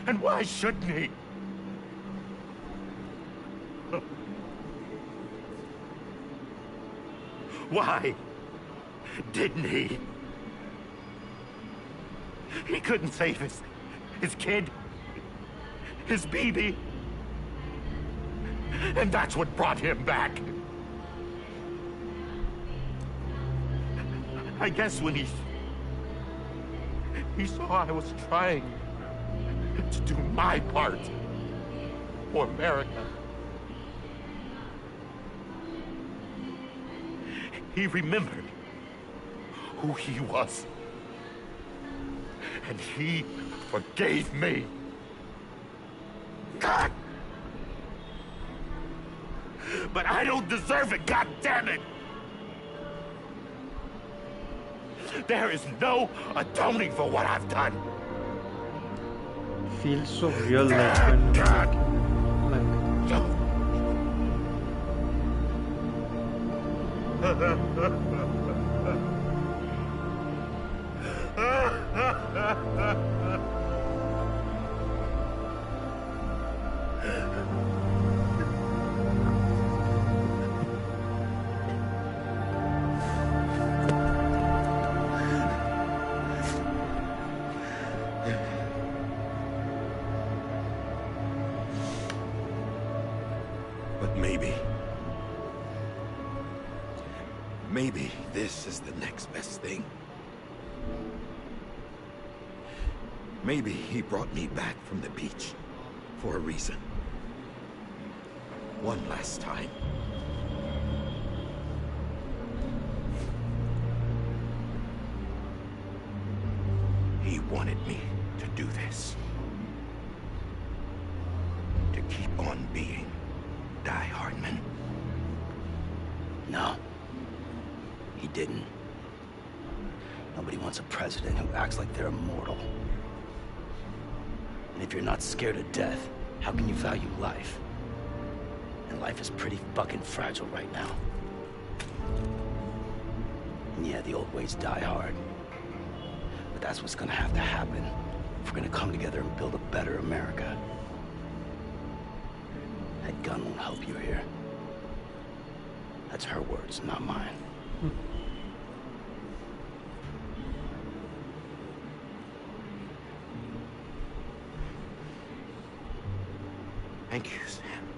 And why shouldn't he? Why didn't he? He couldn't save his kid, his baby. And that's what brought him back. I guess when he saw I was trying to do my part for America, he remembered who he was. And he forgave me. God! But I don't deserve it, God damn it! There is no atoning for what I've done. Feels so real, like when But maybe this is the next best thing. Maybe he brought me back from the beach for a reason. One last time. He wanted me to do this. To keep on being Die Hardman. No. He didn't. Nobody wants a president who acts like they're immortal. And if you're not scared of death, how can you value life? And life is pretty fucking fragile right now. And yeah, the old ways die hard. But that's what's gonna have to happen if we're gonna come together and build a better America. That gun won't help you here. That's her words, not mine. Thank you, Sam.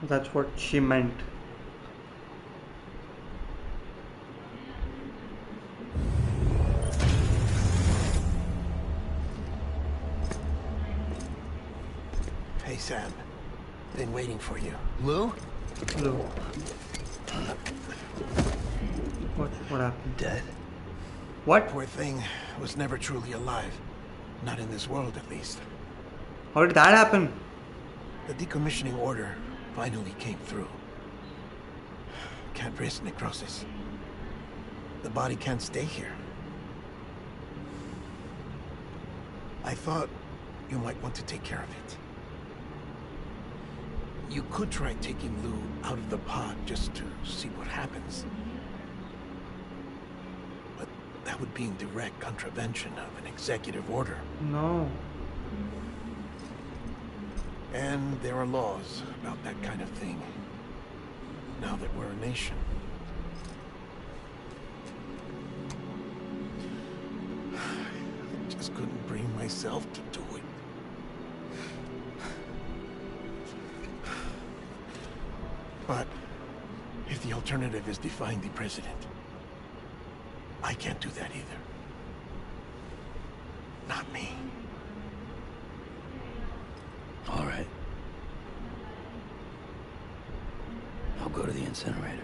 that's what she meant. Hey, Sam. Been waiting for you. Lou? Lou. What happened? Dead? What? Poor thing was never truly alive. Not in this world, at least. How did that happen? The decommissioning order finally came through. Can't risk necrosis. The body can't stay here. I thought you might want to take care of it. You could try taking Lou out of the pod just to see what happens. But that would be in direct contravention of an executive order. No. And there are laws about that kind of thing. Now that we're a nation. I just couldn't bring myself to do it. But if the alternative is defying the president, I can't do that either. Not me. All right. I'll go to the incinerator.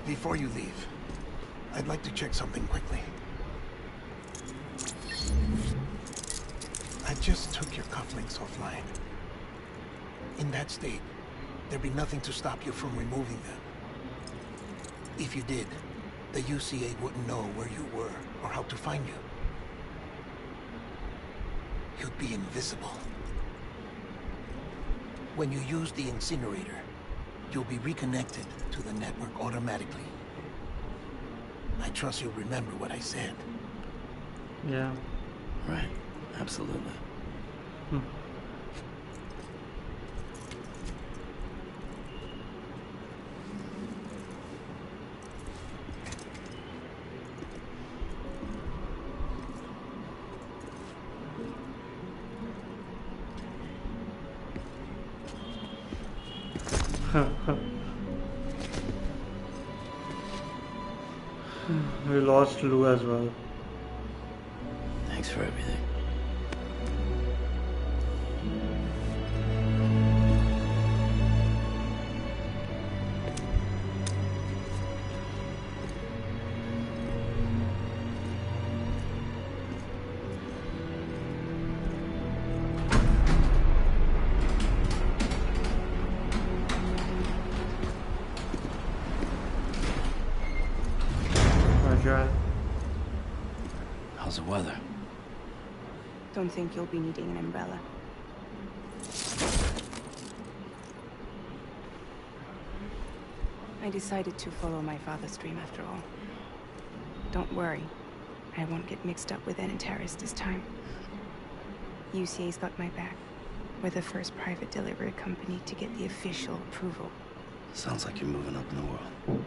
Before you leave, I'd like to check something quickly. I just took your cufflinks offline. In that state, there'd be nothing to stop you from removing them. If you did, the UCA wouldn't know where you were or how to find you. You'd be invisible. When you use the incinerator, you'll be reconnected to the network automatically. I trust you'll remember what I said. Yeah. Right. Absolutely. We lost Lou as well. Thanks for everything. Fragile. How's the weather? Don't think you'll be needing an umbrella. I decided to follow my father's dream after all. Don't worry, I won't get mixed up with Antares this time. UCA's got my back. We're the first private delivery company to get the official approval. Sounds like you're moving up in the world.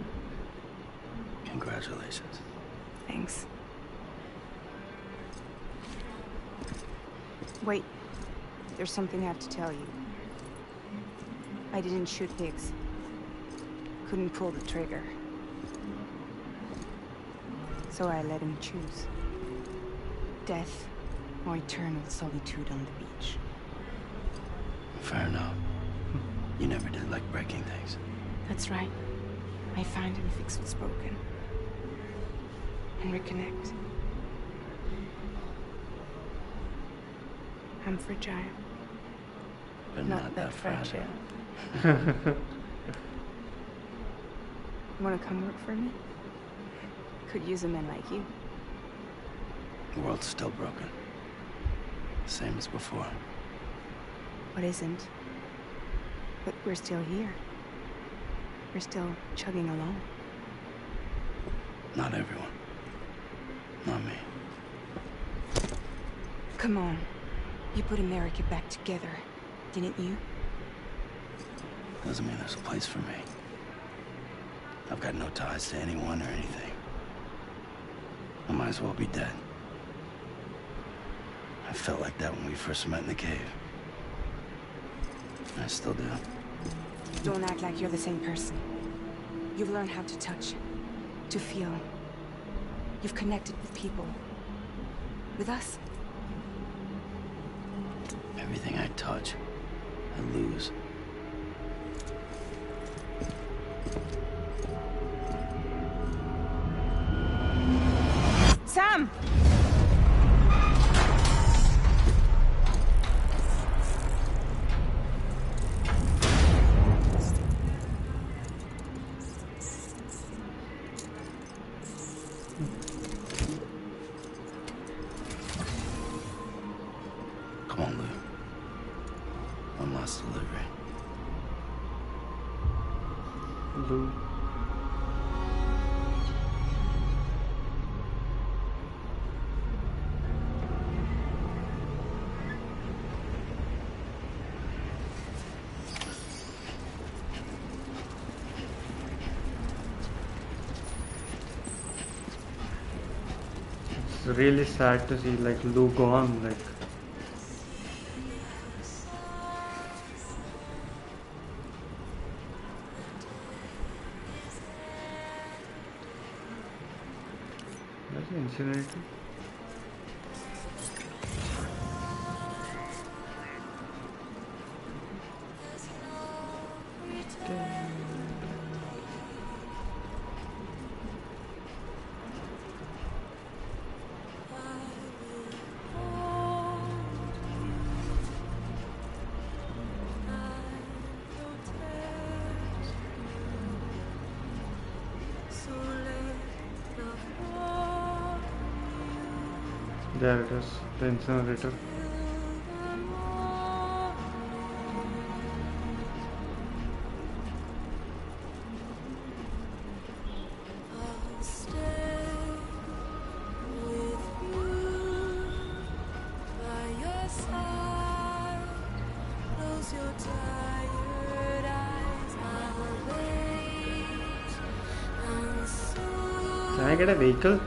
Congratulations. Thanks. Wait, there's something I have to tell you. I didn't shoot Higgs. Couldn't pull the trigger. So I let him choose. Death or eternal solitude on the beach. Fair enough. You never did like breaking things. That's right. I find and fix what's broken. And reconnect. I'm fragile. But not that fragile. Wanna come work for me? Could use a man like you. The world's still broken. Same as before. What isn't? But we're still here. We're still chugging along. Not everyone. Not me. Come on. You put America back together, didn't you? Doesn't mean there's a place for me. I've got no ties to anyone or anything. I might as well be dead. I felt like that when we first met in the cave. I still do. Don't act like you're the same person. You've learned how to touch, to feel. You've connected with people. With us. Everything I touch, I lose. Sam! Come on, Lou. One last delivery. Lou. It's really sad to see like Lou gone, like that's the incinerator. There it is, the incinerator. Can I get a vehicle?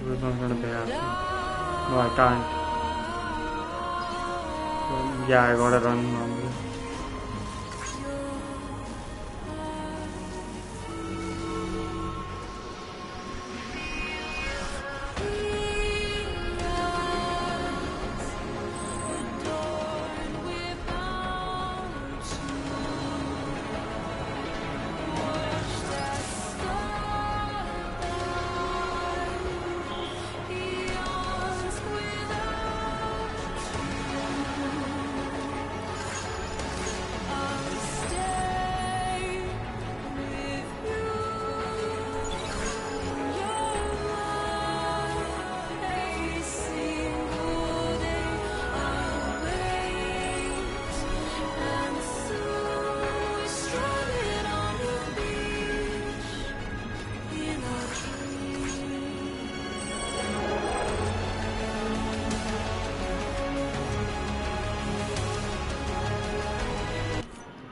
It's not gonna pay us. No, I can't. Yeah, I gotta run normally.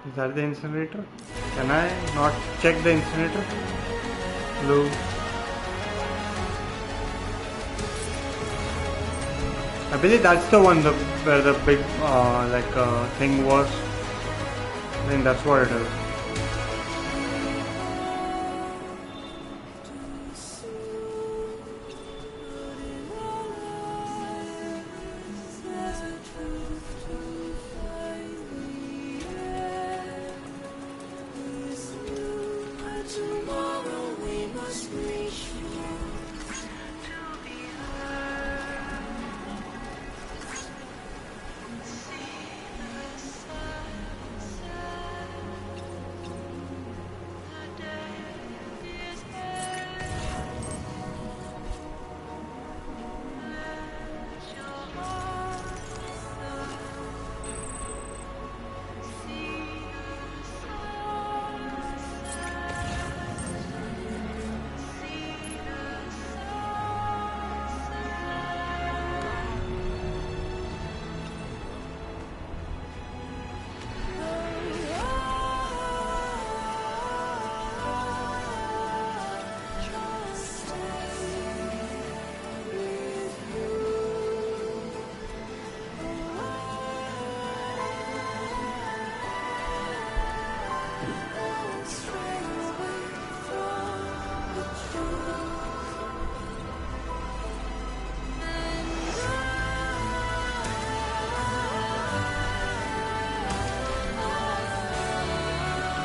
Is that the incinerator? Can I not check the incinerator? Blue. I believe that's the one where the big thing was. I think that's what it is.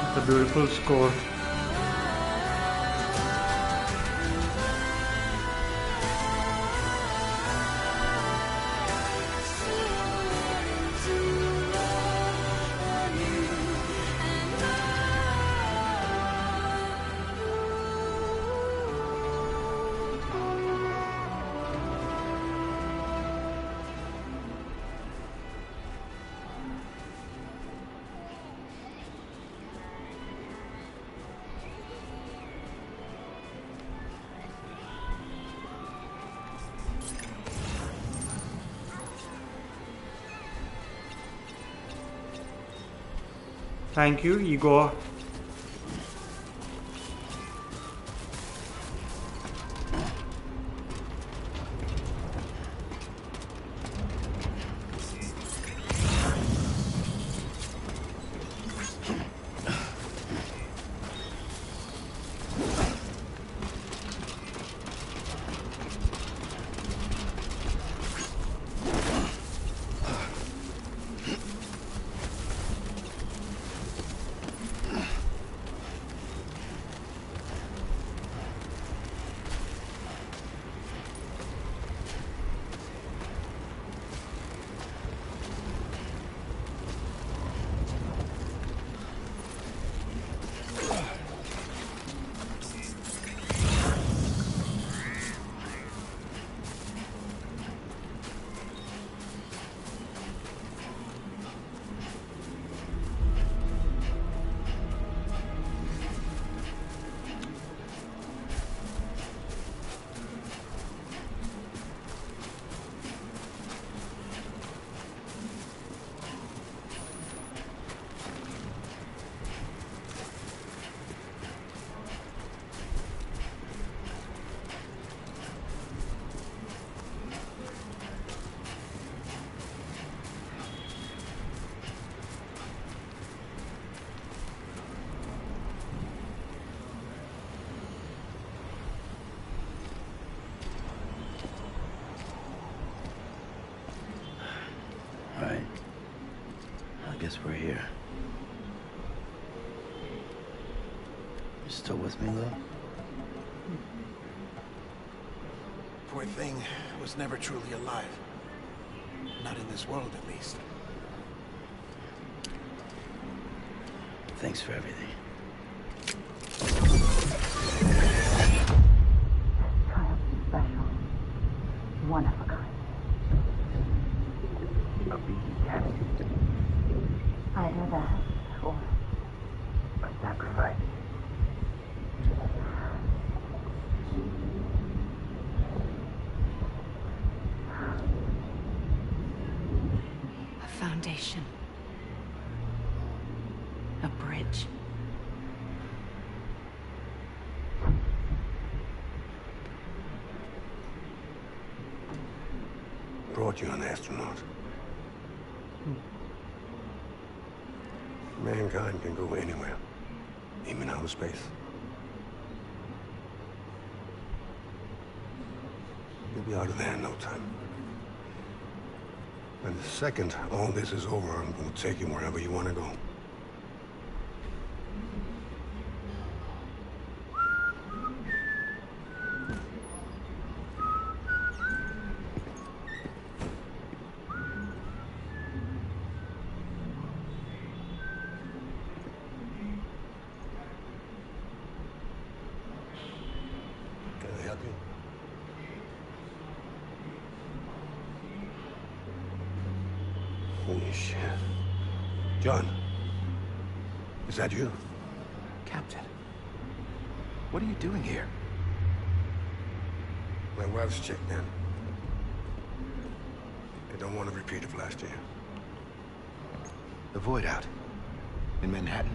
It's a beautiful score. Thank you, Igor. guess we're here. You still with me, love? Poor thing was never truly alive. Not in this world, at least. Thanks for everything. Child is special. One of a kind. A BB cat. Either that or A sacrifice. A foundation. A bridge. Brought you an astronaut. Mankind can go anywhere, even outer space. You'll be out of there in no time. And the second all this is over, I'm going to take you wherever you want to go. Can I help you? Holy shit. John, is that you? Captain, what are you doing here? My wife's checked in. They don't want to repeat of last year. The void out. In Manhattan.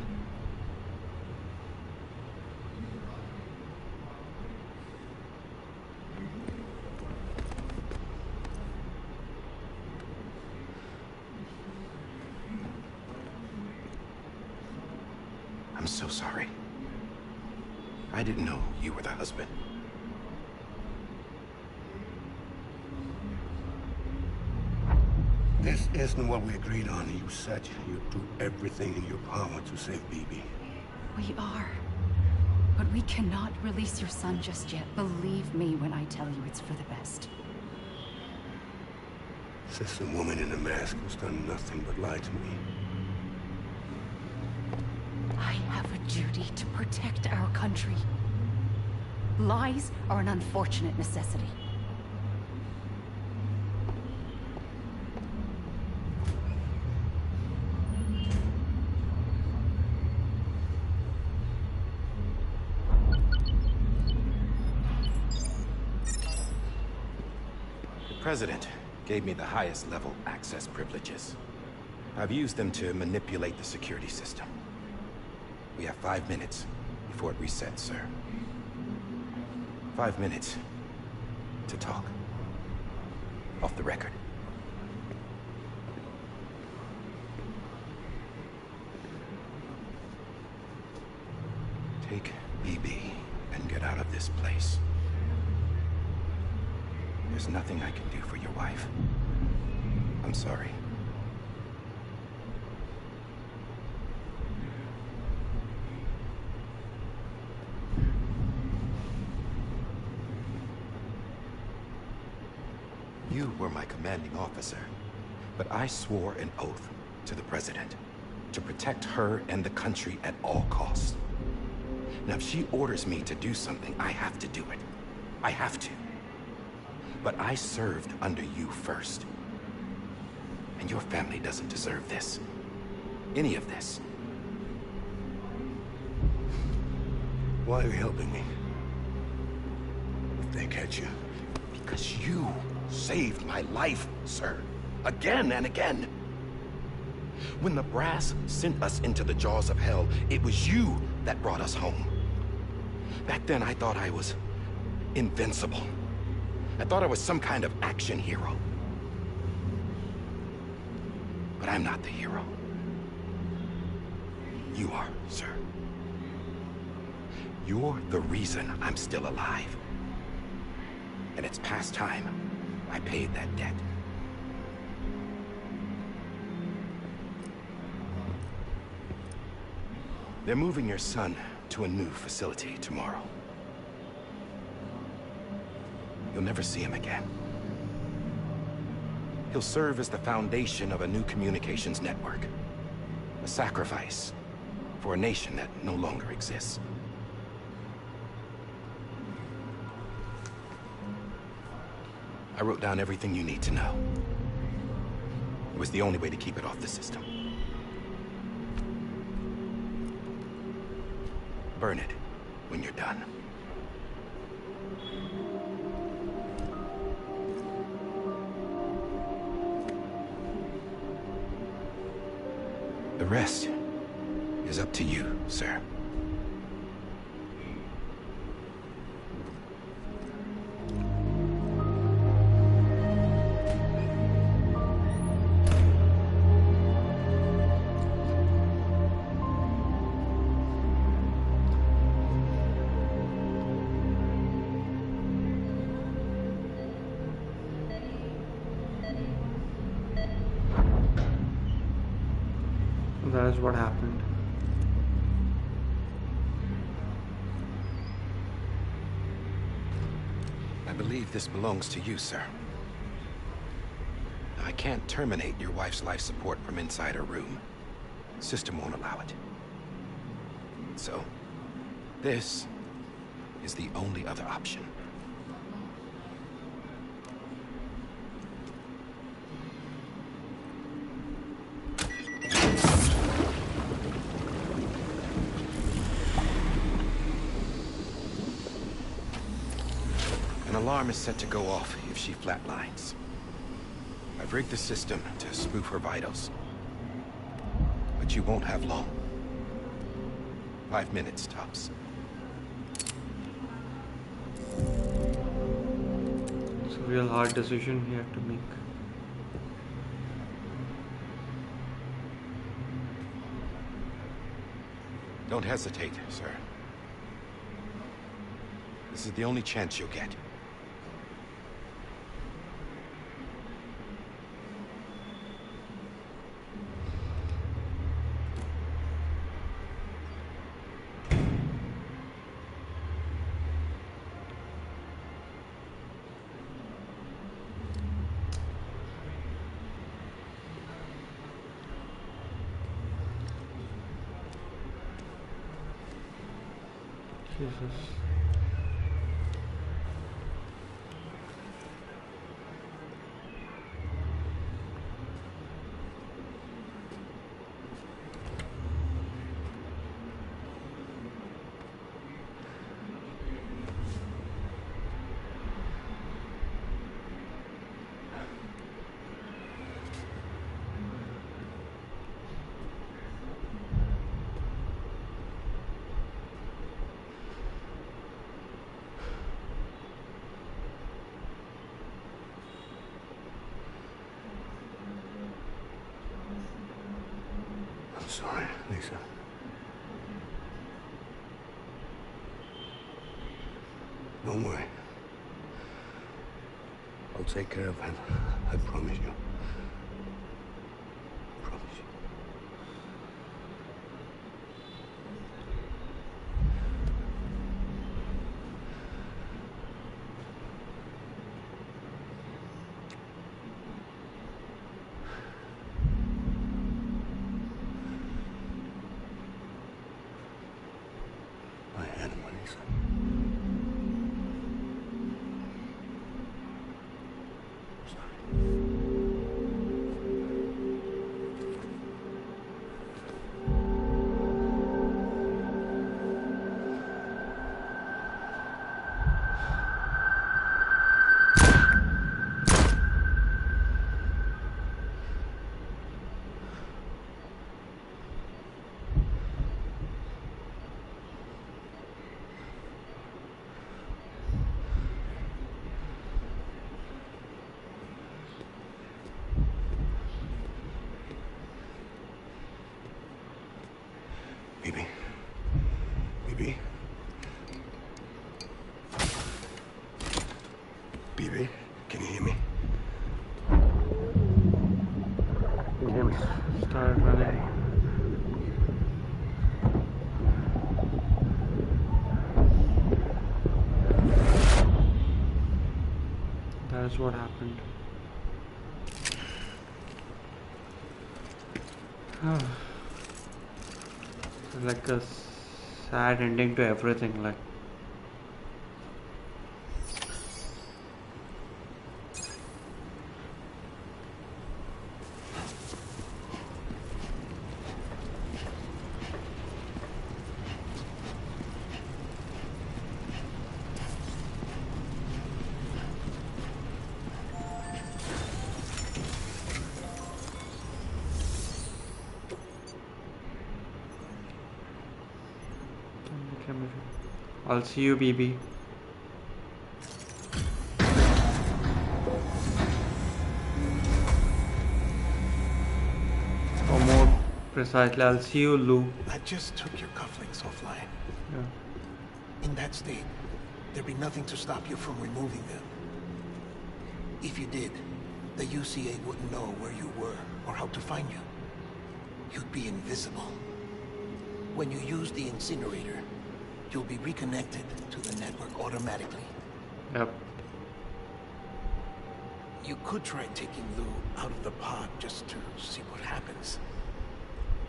I'm so sorry. I didn't know you were the husband. This isn't what we agreed on. You said you'd do everything in your power to save BB. We are. But we cannot release your son just yet. Believe me when I tell you it's for the best. Says the woman in the mask who's done nothing but lie to me. I have a duty to protect our country. Lies are an unfortunate necessity. The President gave me the highest level access privileges. I've used them to manipulate the security system. We have 5 minutes before it resets, sir. 5 minutes to talk. Off the record. Take BB and get out of this place. There's nothing I can do for your wife. I'm sorry. You were my commanding officer, but I swore an oath to the President to protect her and the country at all costs. Now, if she orders me to do something, I have to do it. I have to. But I served under you first. And your family doesn't deserve this. Any of this. Why are you helping me? If they catch you. Because you saved my life, sir. Again and again. When the brass sent us into the jaws of hell, it was you that brought us home. Back then, I thought I was invincible. I thought I was some kind of action hero. But I'm not the hero. You are, sir. You're the reason I'm still alive. And it's past time I paid that debt. They're moving your son to a new facility tomorrow. You'll never see him again. He'll serve as the foundation of a new communications network. A sacrifice for a nation that no longer exists. I wrote down everything you need to know. It was the only way to keep it off the system. Burn it when you're done. The rest is up to you, sir. That is what happened. I believe this belongs to you, sir. I can't terminate your wife's life support from inside her room. The system won't allow it. So, this is the only other option. An alarm is set to go off if she flatlines. I've rigged the system to spoof her vitals. But you won't have long. 5 minutes, tops. It's a real hard decision you have to make. Don't hesitate, sir. This is the only chance you'll get. Jesus. I'm sorry, Lisa. Don't worry. I'll take care of him. I promise you. Promise you. I had him, Lisa. Sorry. what happened. It's like a sad ending to everything. Like. I'll see you, BB. Or more precisely, I'll see you, Lou. I just took your cufflinks offline. Yeah. In that state, there'd be nothing to stop you from removing them. If you did, the UCA wouldn't know where you were or how to find you. You'd be invisible. When you use the incinerator, you'll be reconnected to the network automatically. Yep. You could try taking Lou out of the pod just to see what happens.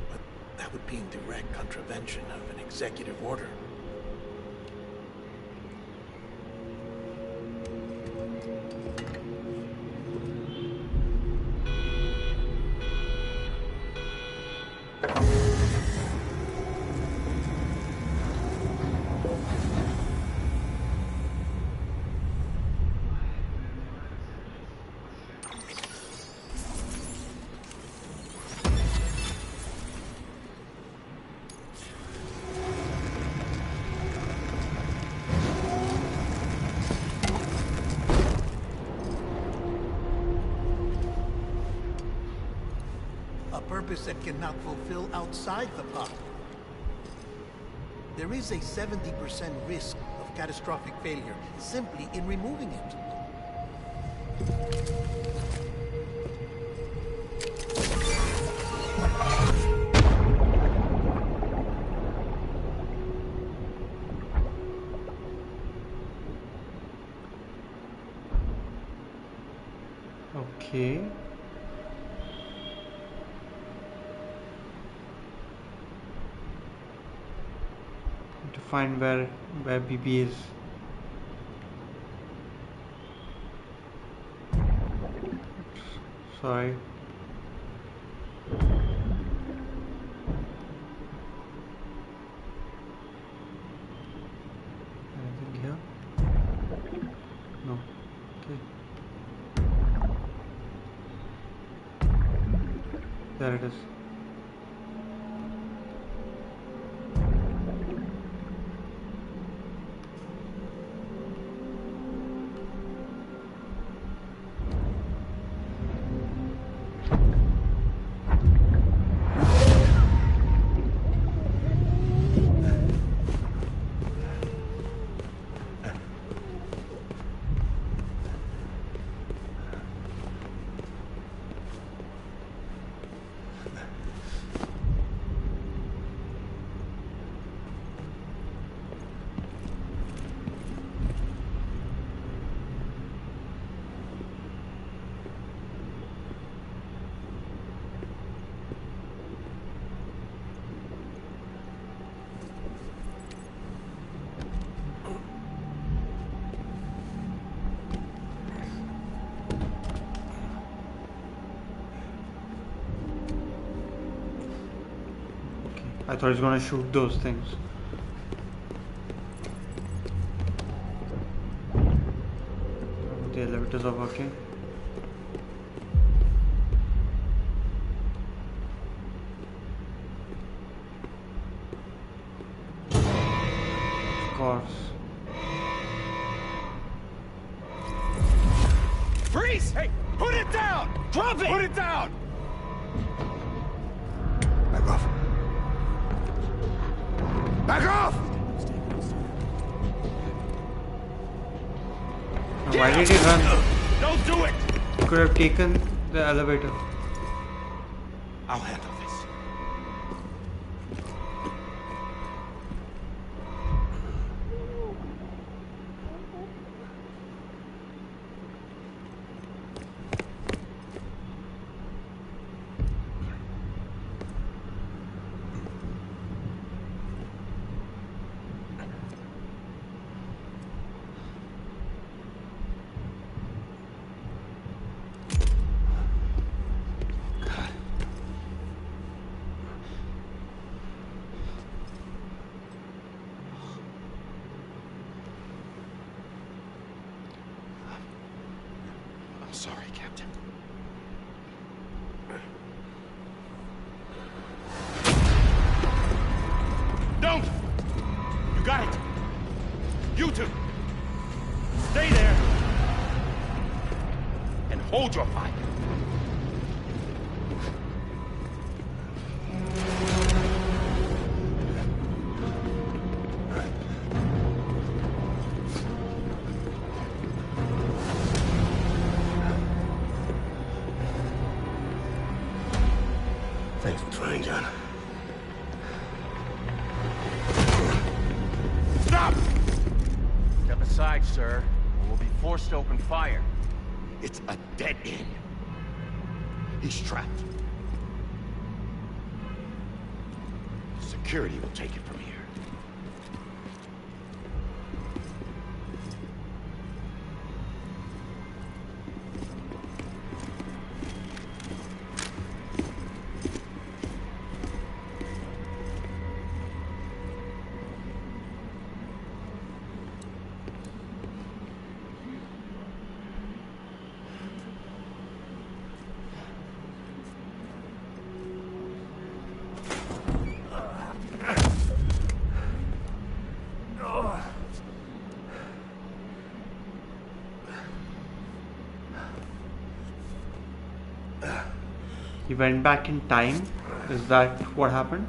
But that would be in direct contravention of an executive order. Purpose that cannot fulfill outside the pod. There is a 70% risk of catastrophic failure simply in removing it. Okay. To find where BB is. Sorry. Anything here? No. Okay. There it is. I thought he was gonna shoot those things. The elevators are working. Of course. Freeze! Hey, put it down! Drop it! Put it down! Back off. Back off! Why did he run? Don't do it! He could have taken the elevator. I'll handle this. hold your fire. Thanks for trying, John. Stop! Step aside, sir, or we'll be forced to open fire. It's a dead end. He's trapped. Security will take it from here. He went back in time? Is that what happened?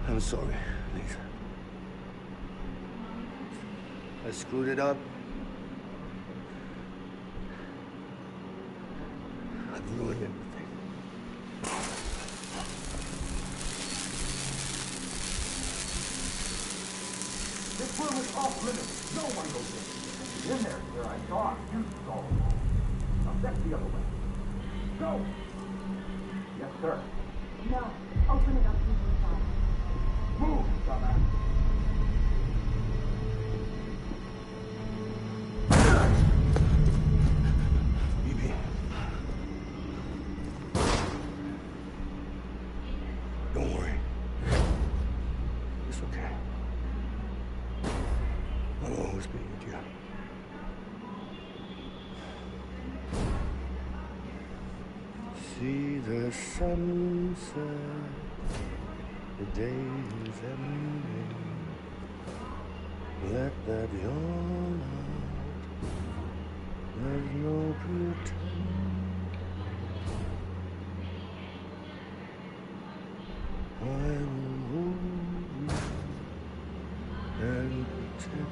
I'm sorry, Lisa. I screwed it up. I've ruined everything. This room is off limits. No one goes in. In there, sir. I saw it. You saw it. Now step the other way. Go! Yes, sir. No. Open it up to the inside. Move, dumbass. BB. Don't worry. It's okay. I'll always be with you. See the sunset, the day is ending. Let that yawn out. There's no pretend. I will hold you and protect you.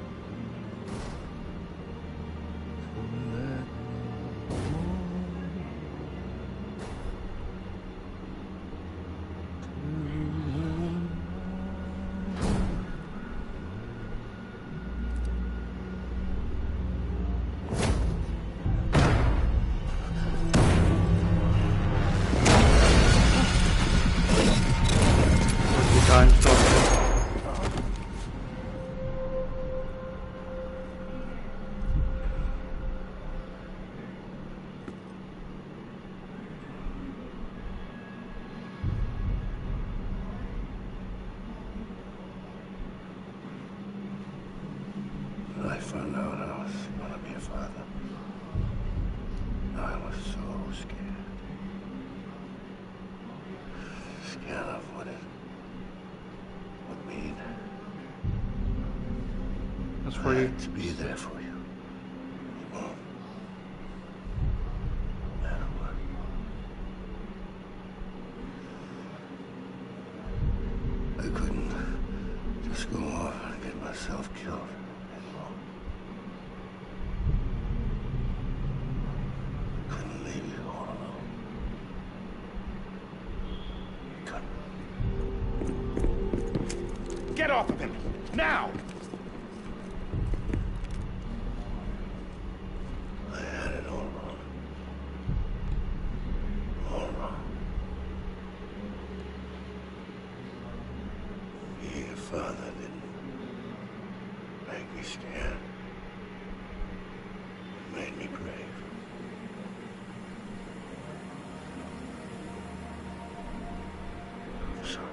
So let me hold Can't stop it. When I found out I was gonna be a father, I was so scared. Scared of what it would mean. That's I for you. had to be there for you. Mom. No matter what. I couldn't just go off and get myself killed anymore. Get off of him! Now! I had it all wrong. All wrong. Being a father didn't make me scared. It made me brave. I'm sorry.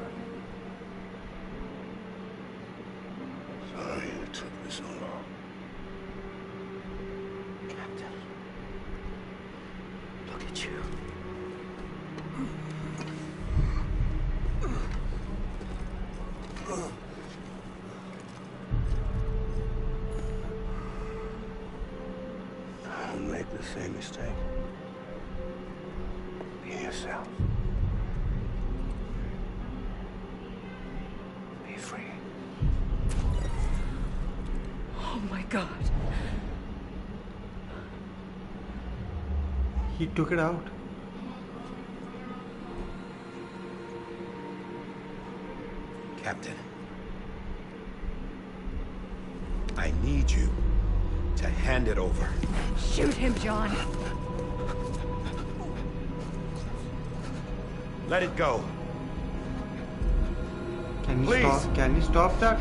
Sorry it took me so long. Captain, look at you. Don't make the same mistake. Be yourself. Be free. Oh my God. He took it out. Captain, I need you to hand it over. Shoot him, John. Let it go. Can you Please. stop? Can you stop that?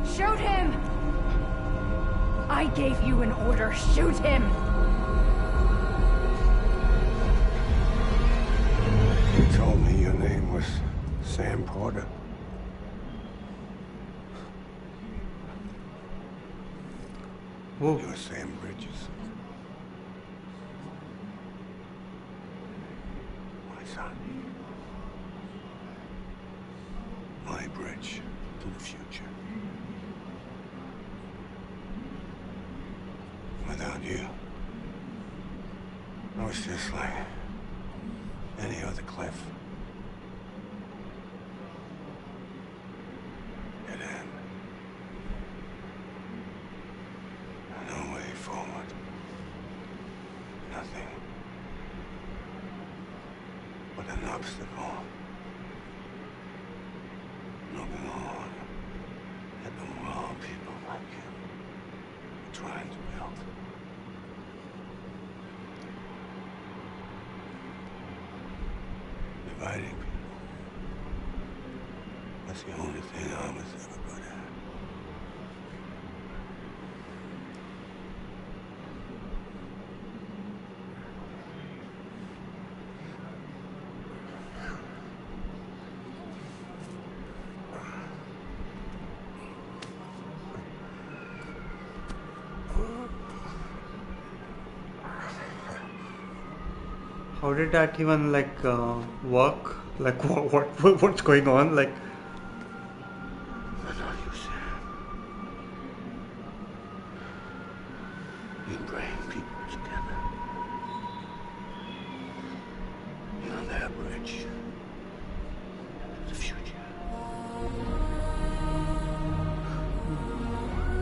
Shoot him! I gave you an order. Shoot him! You told me your name was Sam Porter. Whoa. You're Sam Bridges. My son. My bridge to the future. Without you, I was just like any other Cliff. Dead end. No way forward. Nothing but an obstacle. Looking on at the world people like him are trying to build. Dividing people. That's the only thing I was ever good at. How did that even like work? Like what's going on? Like I know you, Sam. You bring people together. You're their bridge to the future.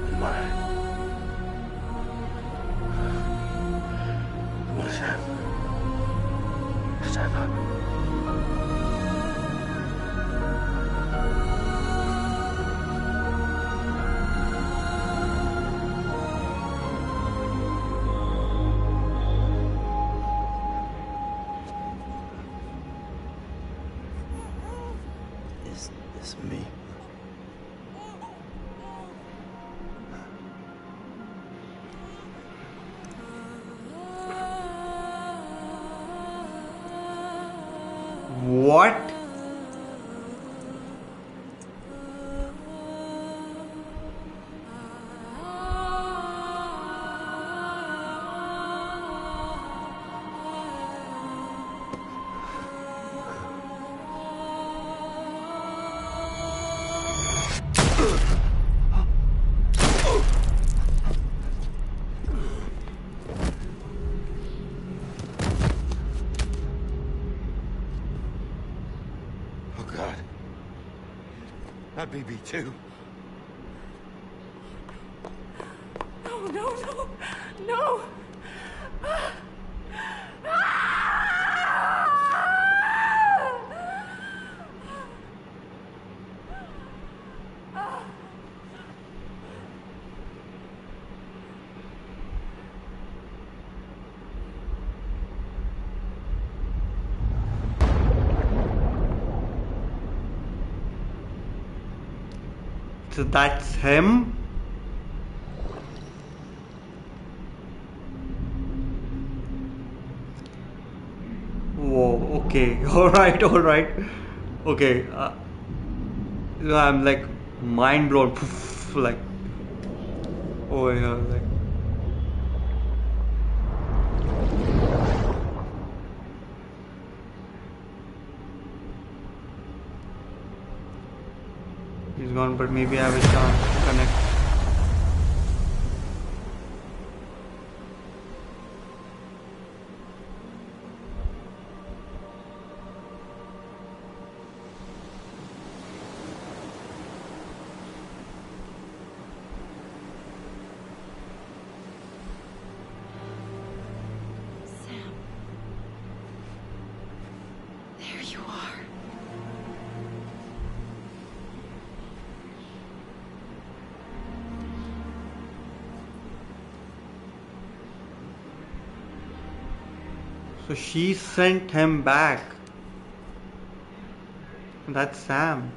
And mine. Come on, Sam. Stand up. Is this me? what? Oh, God. Not BB2. No, no, no, no! So that's him. Whoa, okay. Alright, alright. Okay. I'm like mind blown. Poof, like over here. Like. He's gone, but maybe I have a chance to connect. Sam. There you are. So she sent him back. That's Sam.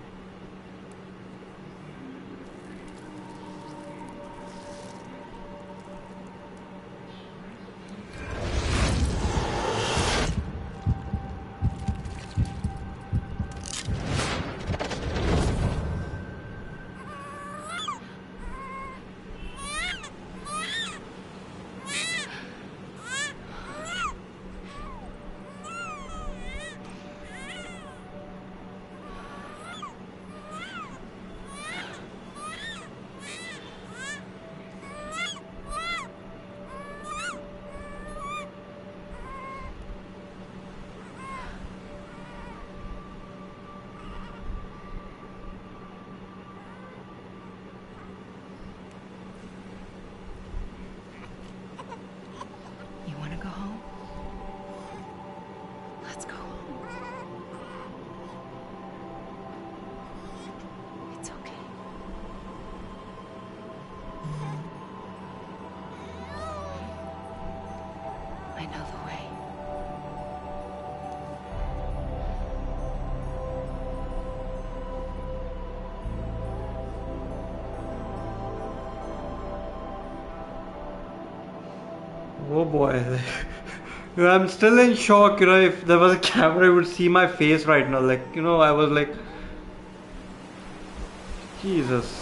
You want to go home? Let's go home. It's okay. I know the way. Oh boy. I'm still in shock, if there was a camera, you would see my face right now. Like, I was like, Jesus.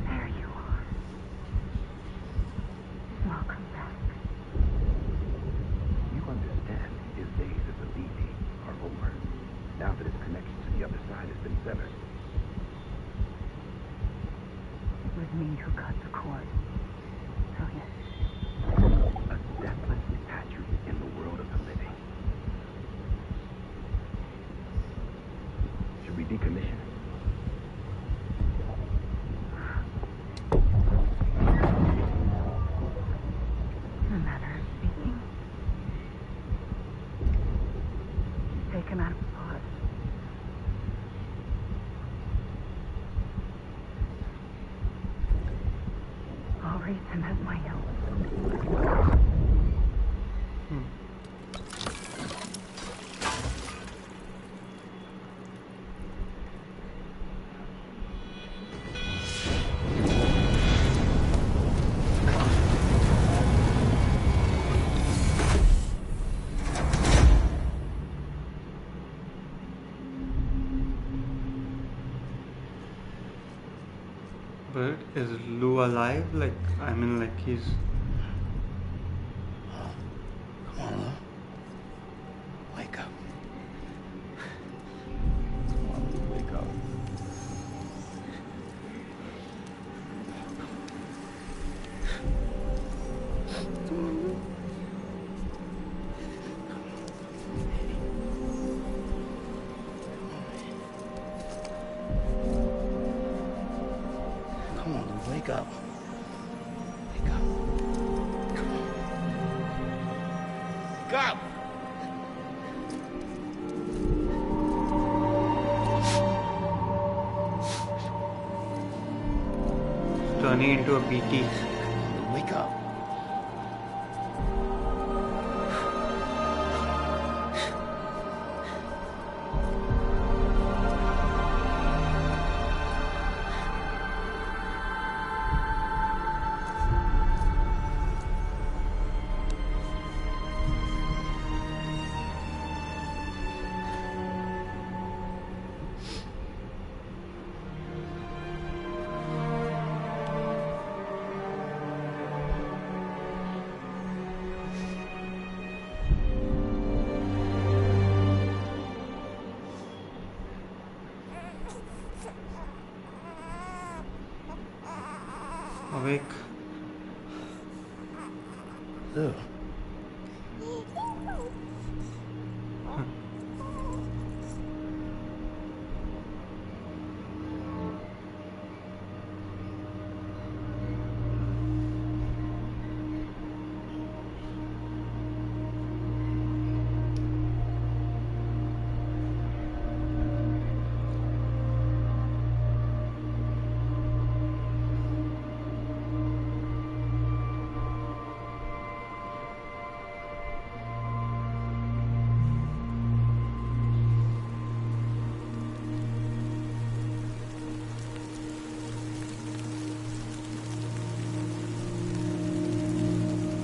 There you are. Welcome back. You understand his days as a lead are over. Now that his connection to the other side has been severed. It was me who cut the cord. So yes. A deathless statue in the world of the living. Should we decommission it? In a matter of speaking. Take him out of the pod. I'll raise him as my own. But is Lou alive? Like, I mean, like he's. Come on, Lou. Wake up. Come on, Lou, wake up. Come on, Lou. Come on, Lou, wake up. Wake up. Come on. Wake up! Turning into a BT. Lou, wake up. Awake. Lou.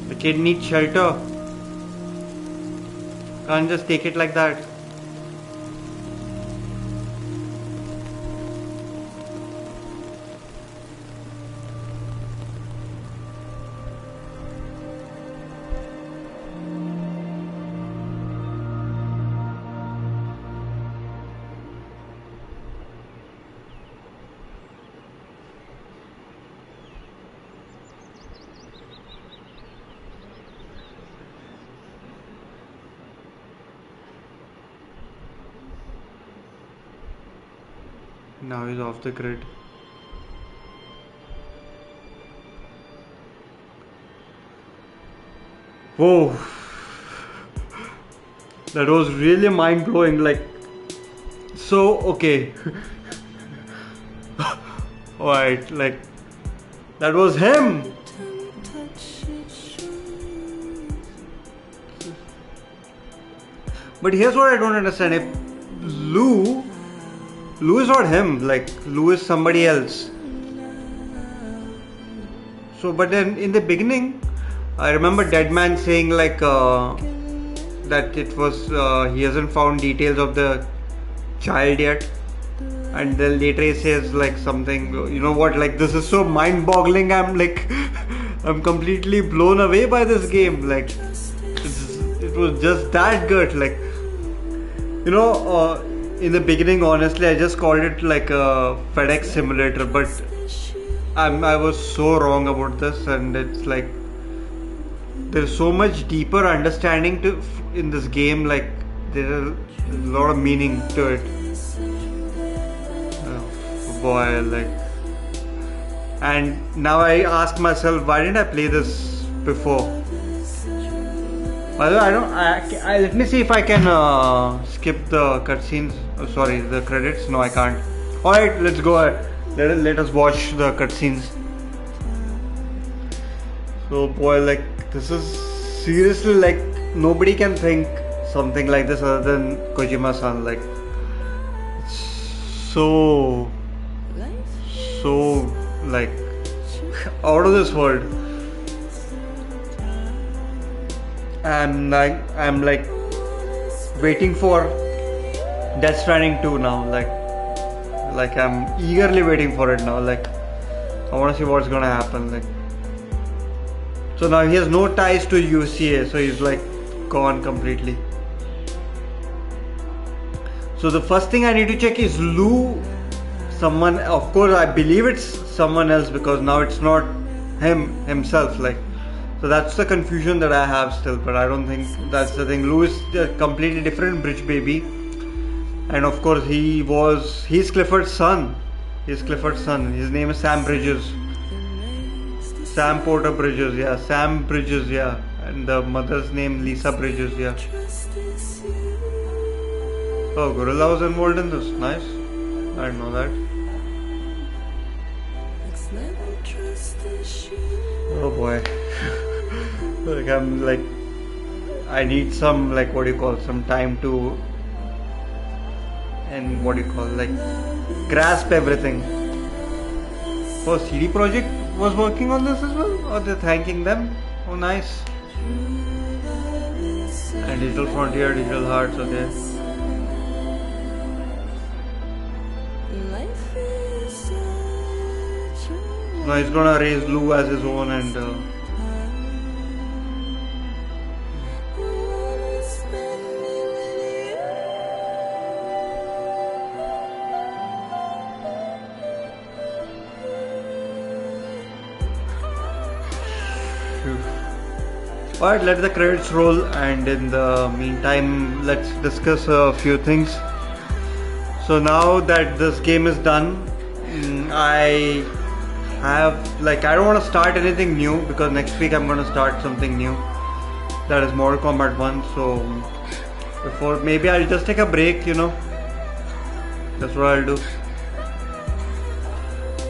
The kid needs shelter. Can't just take it like that. Now he's off the grid. Whoa. That was really mind blowing. Like, so, okay. Alright, like, that was him. But here's what I don't understand. If Lou is not him, like Lou is somebody else. So, but then in the beginning, I remember Deadman saying like that it was he hasn't found details of the child yet, and then later he says like something. You know what? Like this is so mind-boggling. I'm like, I'm completely blown away by this game. Like, it was just that good. Like, you know. In the beginning, honestly, I just called it like a FedEx simulator, but I was so wrong about this, and it's like there's so much deeper understanding in this game. Like there's a lot of meaning to it. Oh, boy, like, and now I ask myself, why didn't I play this before? By the way, let me see if I can skip the cutscenes. Oh, sorry, the credits. No, I can't. Alright, let's go ahead. Let us watch the cutscenes. So, boy, like, this is seriously like nobody can think something like this other than Kojima-san. Like, it's so like out of this world. I'm like waiting for Death Stranding 2 now. Like I'm eagerly waiting for it now. Like, I want to see what's gonna happen. Like, so now he has no ties to UCA, so he's like gone completely. So the first thing I need to check is Lou someone? Of course, I believe it's someone else because now it's not himself. Like, so that's the confusion that I have still. But I don't think that's the thing. Lou is a completely different bridge baby, and of course he's Clifford's son. He's Clifford's son. His name is Sam Bridges. Sam Porter Bridges, yeah. Sam Bridges, yeah. And the mother's name Lisa Bridges, yeah. Oh, Gorilla was involved in this. Nice. I didn't know that. Oh boy. Like I'm like, I need some, like, what do you call, some time to, and what do you call, like, grasp everything. Oh, CD Projekt was working on this as well? Or they're thanking them? Oh, nice. And Digital Frontier, Digital Hearts, okay. Now he's gonna raise Lou as his own and alright, let the credits roll, and in the meantime let's discuss a few things. So now that this game is done, I don't want to start anything new because next week I'm going to start something new, that is Mortal Kombat 1. So before, maybe I'll just take a break, you know. That's what I'll do.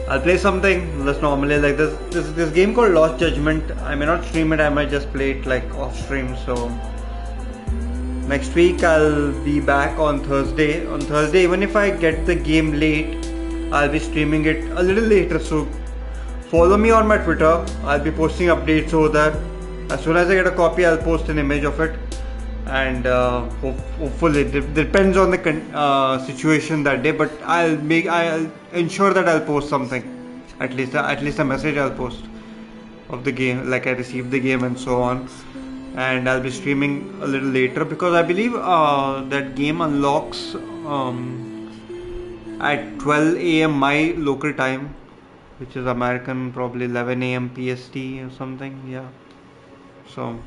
I'll play something less normally, like this game called Lost Judgment. I may not stream it, I might just play it like off stream. So next week I'll be back on Thursday. On Thursday, even if I get the game late, I'll be streaming it a little later. So follow me on my Twitter. I'll be posting updates over there. As soon as I get a copy, I'll post an image of it. And hopefully, it depends on the situation that day. But I'll ensure that I'll post something. At least a message I'll post of the game, like I received the game and so on. And I'll be streaming a little later because I believe that game unlocks at 12 a.m. my local time, which is American, probably 11 a.m. PST or something. Yeah. So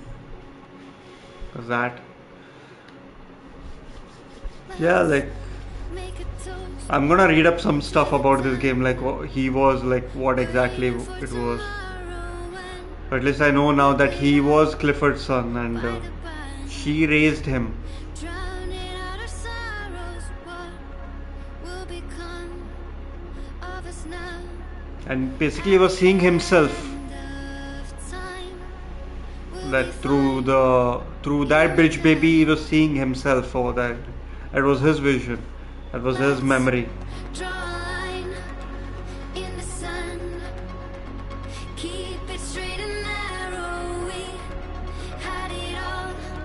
that. Yeah, like I'm gonna read up some stuff about this game, like he was, like what exactly it was. But at least I know now that he was Clifford's son and she raised him. And basically he was seeing himself, that through that bridge baby he was seeing himself over that. That was his vision. That was his memory.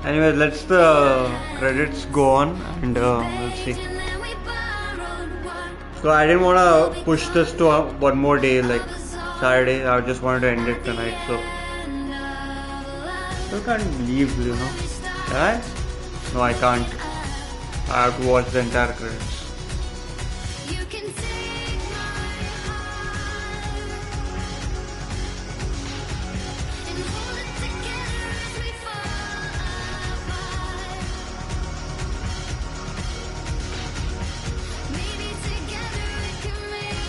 Anyway, let's the credits go on and we'll see. So I didn't want to push this to one more day, like Saturday. I just wanted to end it tonight. So I can't leave, you know. Can I? No, I can't. I have to watch the entire credits.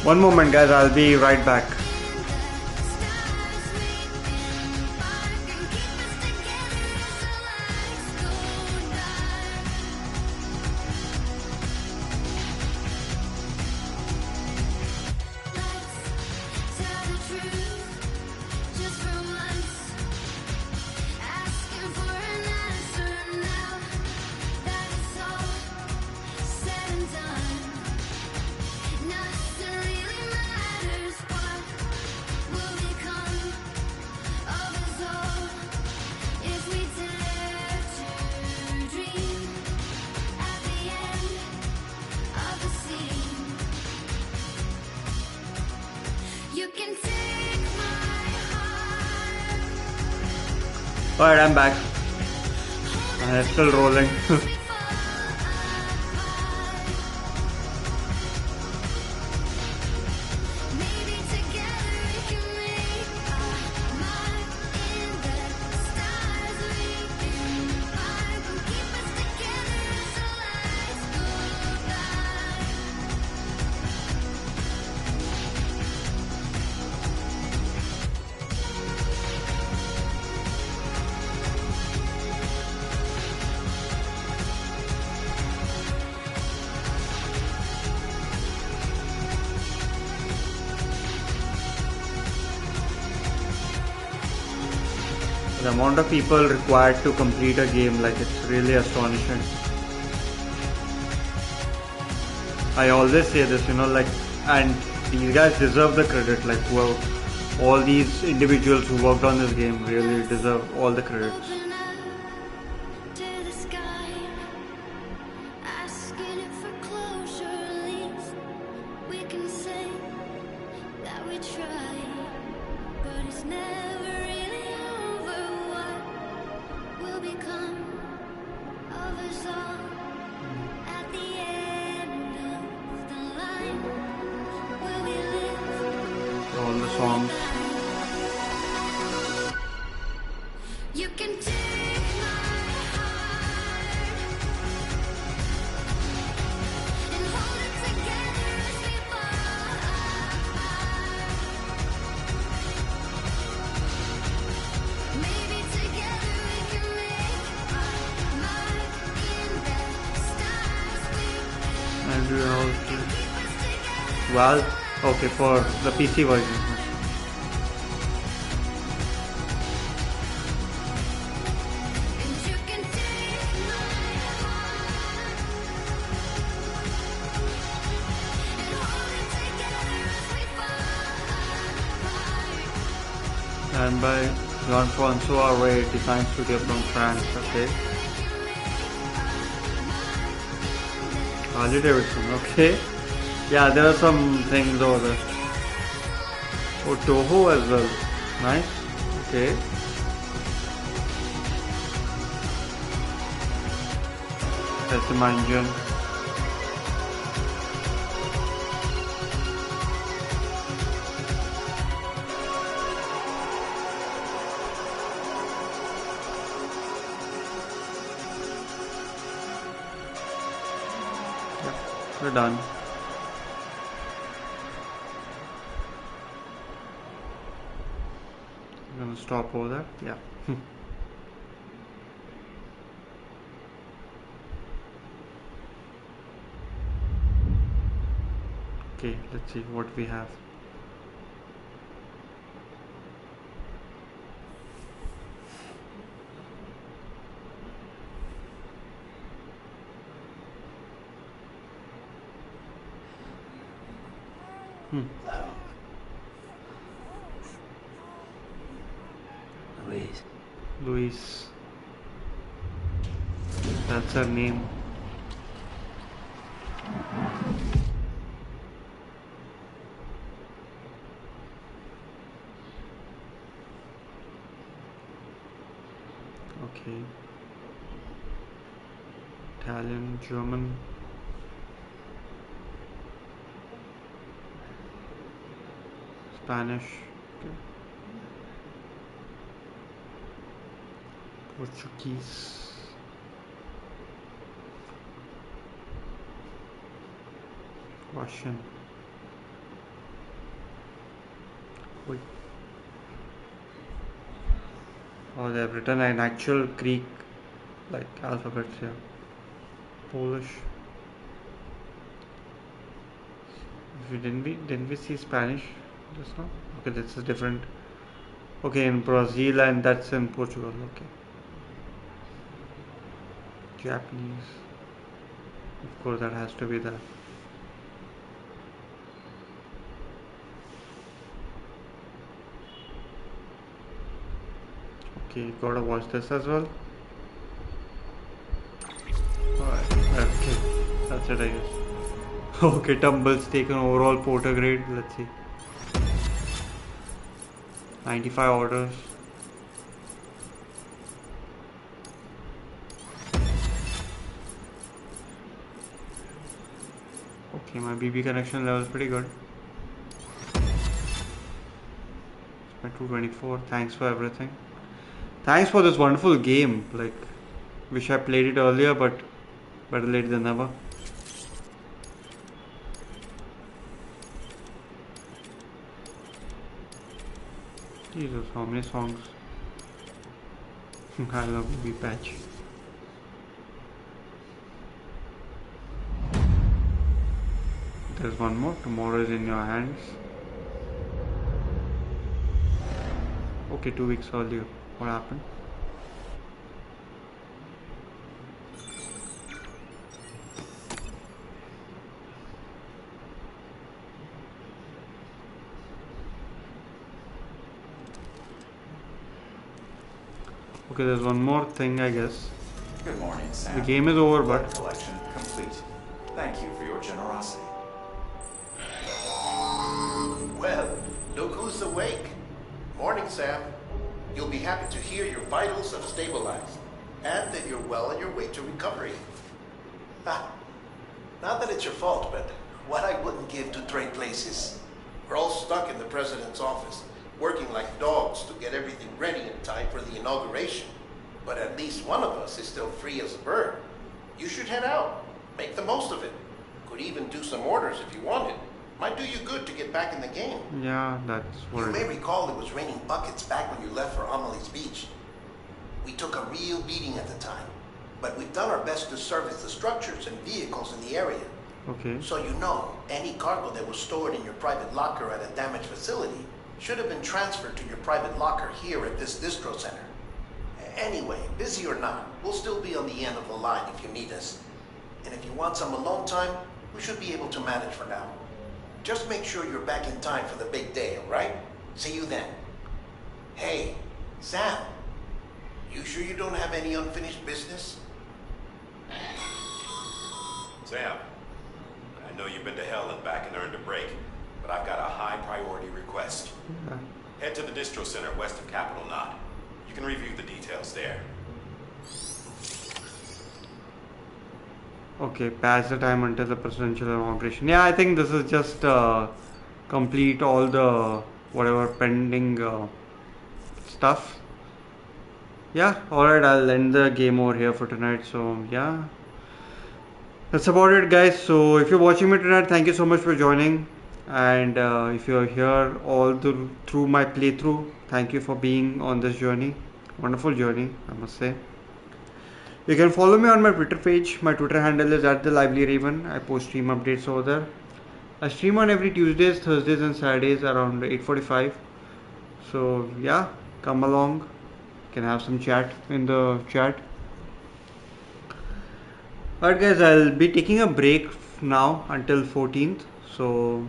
One moment, guys, I'll be right back. Alright, I'm back. And it's still rolling. The amount of people required to complete a game, like, it's really astonishing. I always say this, you know, like, and these guys deserve the credit, like, well, all these individuals who worked on this game really deserve all the credits. All the songs. You can take my heart and hold it together as we fall apart. Maybe together we can make our mark in the stars we And we also, well, okay, for the PC version. And by Jean-Francois Ray, design studio from France, okay. Harley Davidson, okay. Yeah, there are some things over there. Oh, Toho as well. Nice. Okay. That's the engine. We're done. I'm gonna stop over there. Yeah. Okay, let's see what we have. Louise. That's her name. Okay. Italian, German. Spanish. Okay. Portuguese. Russian. Wait. Oh, they've written an actual Greek, like, alphabets here. Polish. Didn't we see Spanish just now? Okay, this is different. Okay, in Brazil, and that's in Portugal. Okay. Japanese. Of course, that has to be that. Okay, gotta watch this as well. Alright, okay. That's it, I guess. Okay, Tumbles taken overall porter grade. Let's see. 95 orders. Okay, my BB connection level is pretty good. It's my 224. Thanks for everything. Thanks for this wonderful game. Like, wish I played it earlier, but better late than never. Jesus, how many songs? I love BB patch. There's one more. Tomorrow is in your hands. Okay, 2 weeks earlier. What happened? Okay, there's one more thing, I guess. Good morning, Sam. The game is over, Blood but collection complete. Thank you for your generosity. Well, look who's awake. Morning, Sam. You'll be happy to hear your vitals have stabilized, and that you're well on your way to recovery. Not that it's your fault, but what I wouldn't give to trade places. We're all stuck in the president's office, working like dogs to get everything ready in time for the inauguration. But at least one of us is still free as a bird. You should head out. Make the most of it. Could even do some orders if you wanted. Might do you good to get back in the game. yeah, that's what You it may is. recall it was raining buckets back when you left for Amelie's Beach. We took a real beating at the time, but we've done our best to service the structures and vehicles in the area. Okay. So you know, any cargo that was stored in your private locker at a damaged facility should have been transferred to your private locker here at this distro center. Anyway, busy or not, we'll still be on the end of the line if you need us. And if you want some alone time, we should be able to manage for now. Just make sure you're back in time for the big day, all right? See you then. Hey, Sam, you sure you don't have any unfinished business? Sam, I know you've been to hell and back and earned a break, but I've got a high priority request. Yeah. Head to the distro center west of Capitol Knot. You can review the details there. Okay, pass the time until the presidential inauguration. Yeah, I think this is just complete all the whatever pending stuff. Yeah, alright, I'll end the game over here for tonight. So, yeah, that's about it, guys. So, if you're watching me tonight, thank you so much for joining. And if you're here through my playthrough, thank you for being on this journey. Wonderful journey, I must say. You can follow me on my Twitter page. My Twitter handle is @thelivelyraven. I post stream updates over there. I stream on every Tuesdays, Thursdays and Saturdays around 8:45. So yeah, come along. You can have some chat in the chat. Alright guys, I'll be taking a break now until 14th. So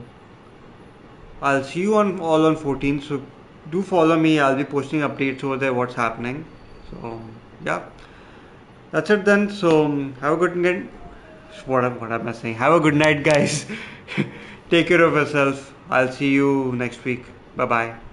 I'll see you all on 14th. So do follow me. I'll be posting updates over there what's happening. So yeah. That's it then. So have a good night. What am I saying? Have a good night, guys. Take care of yourself. I'll see you next week. Bye bye.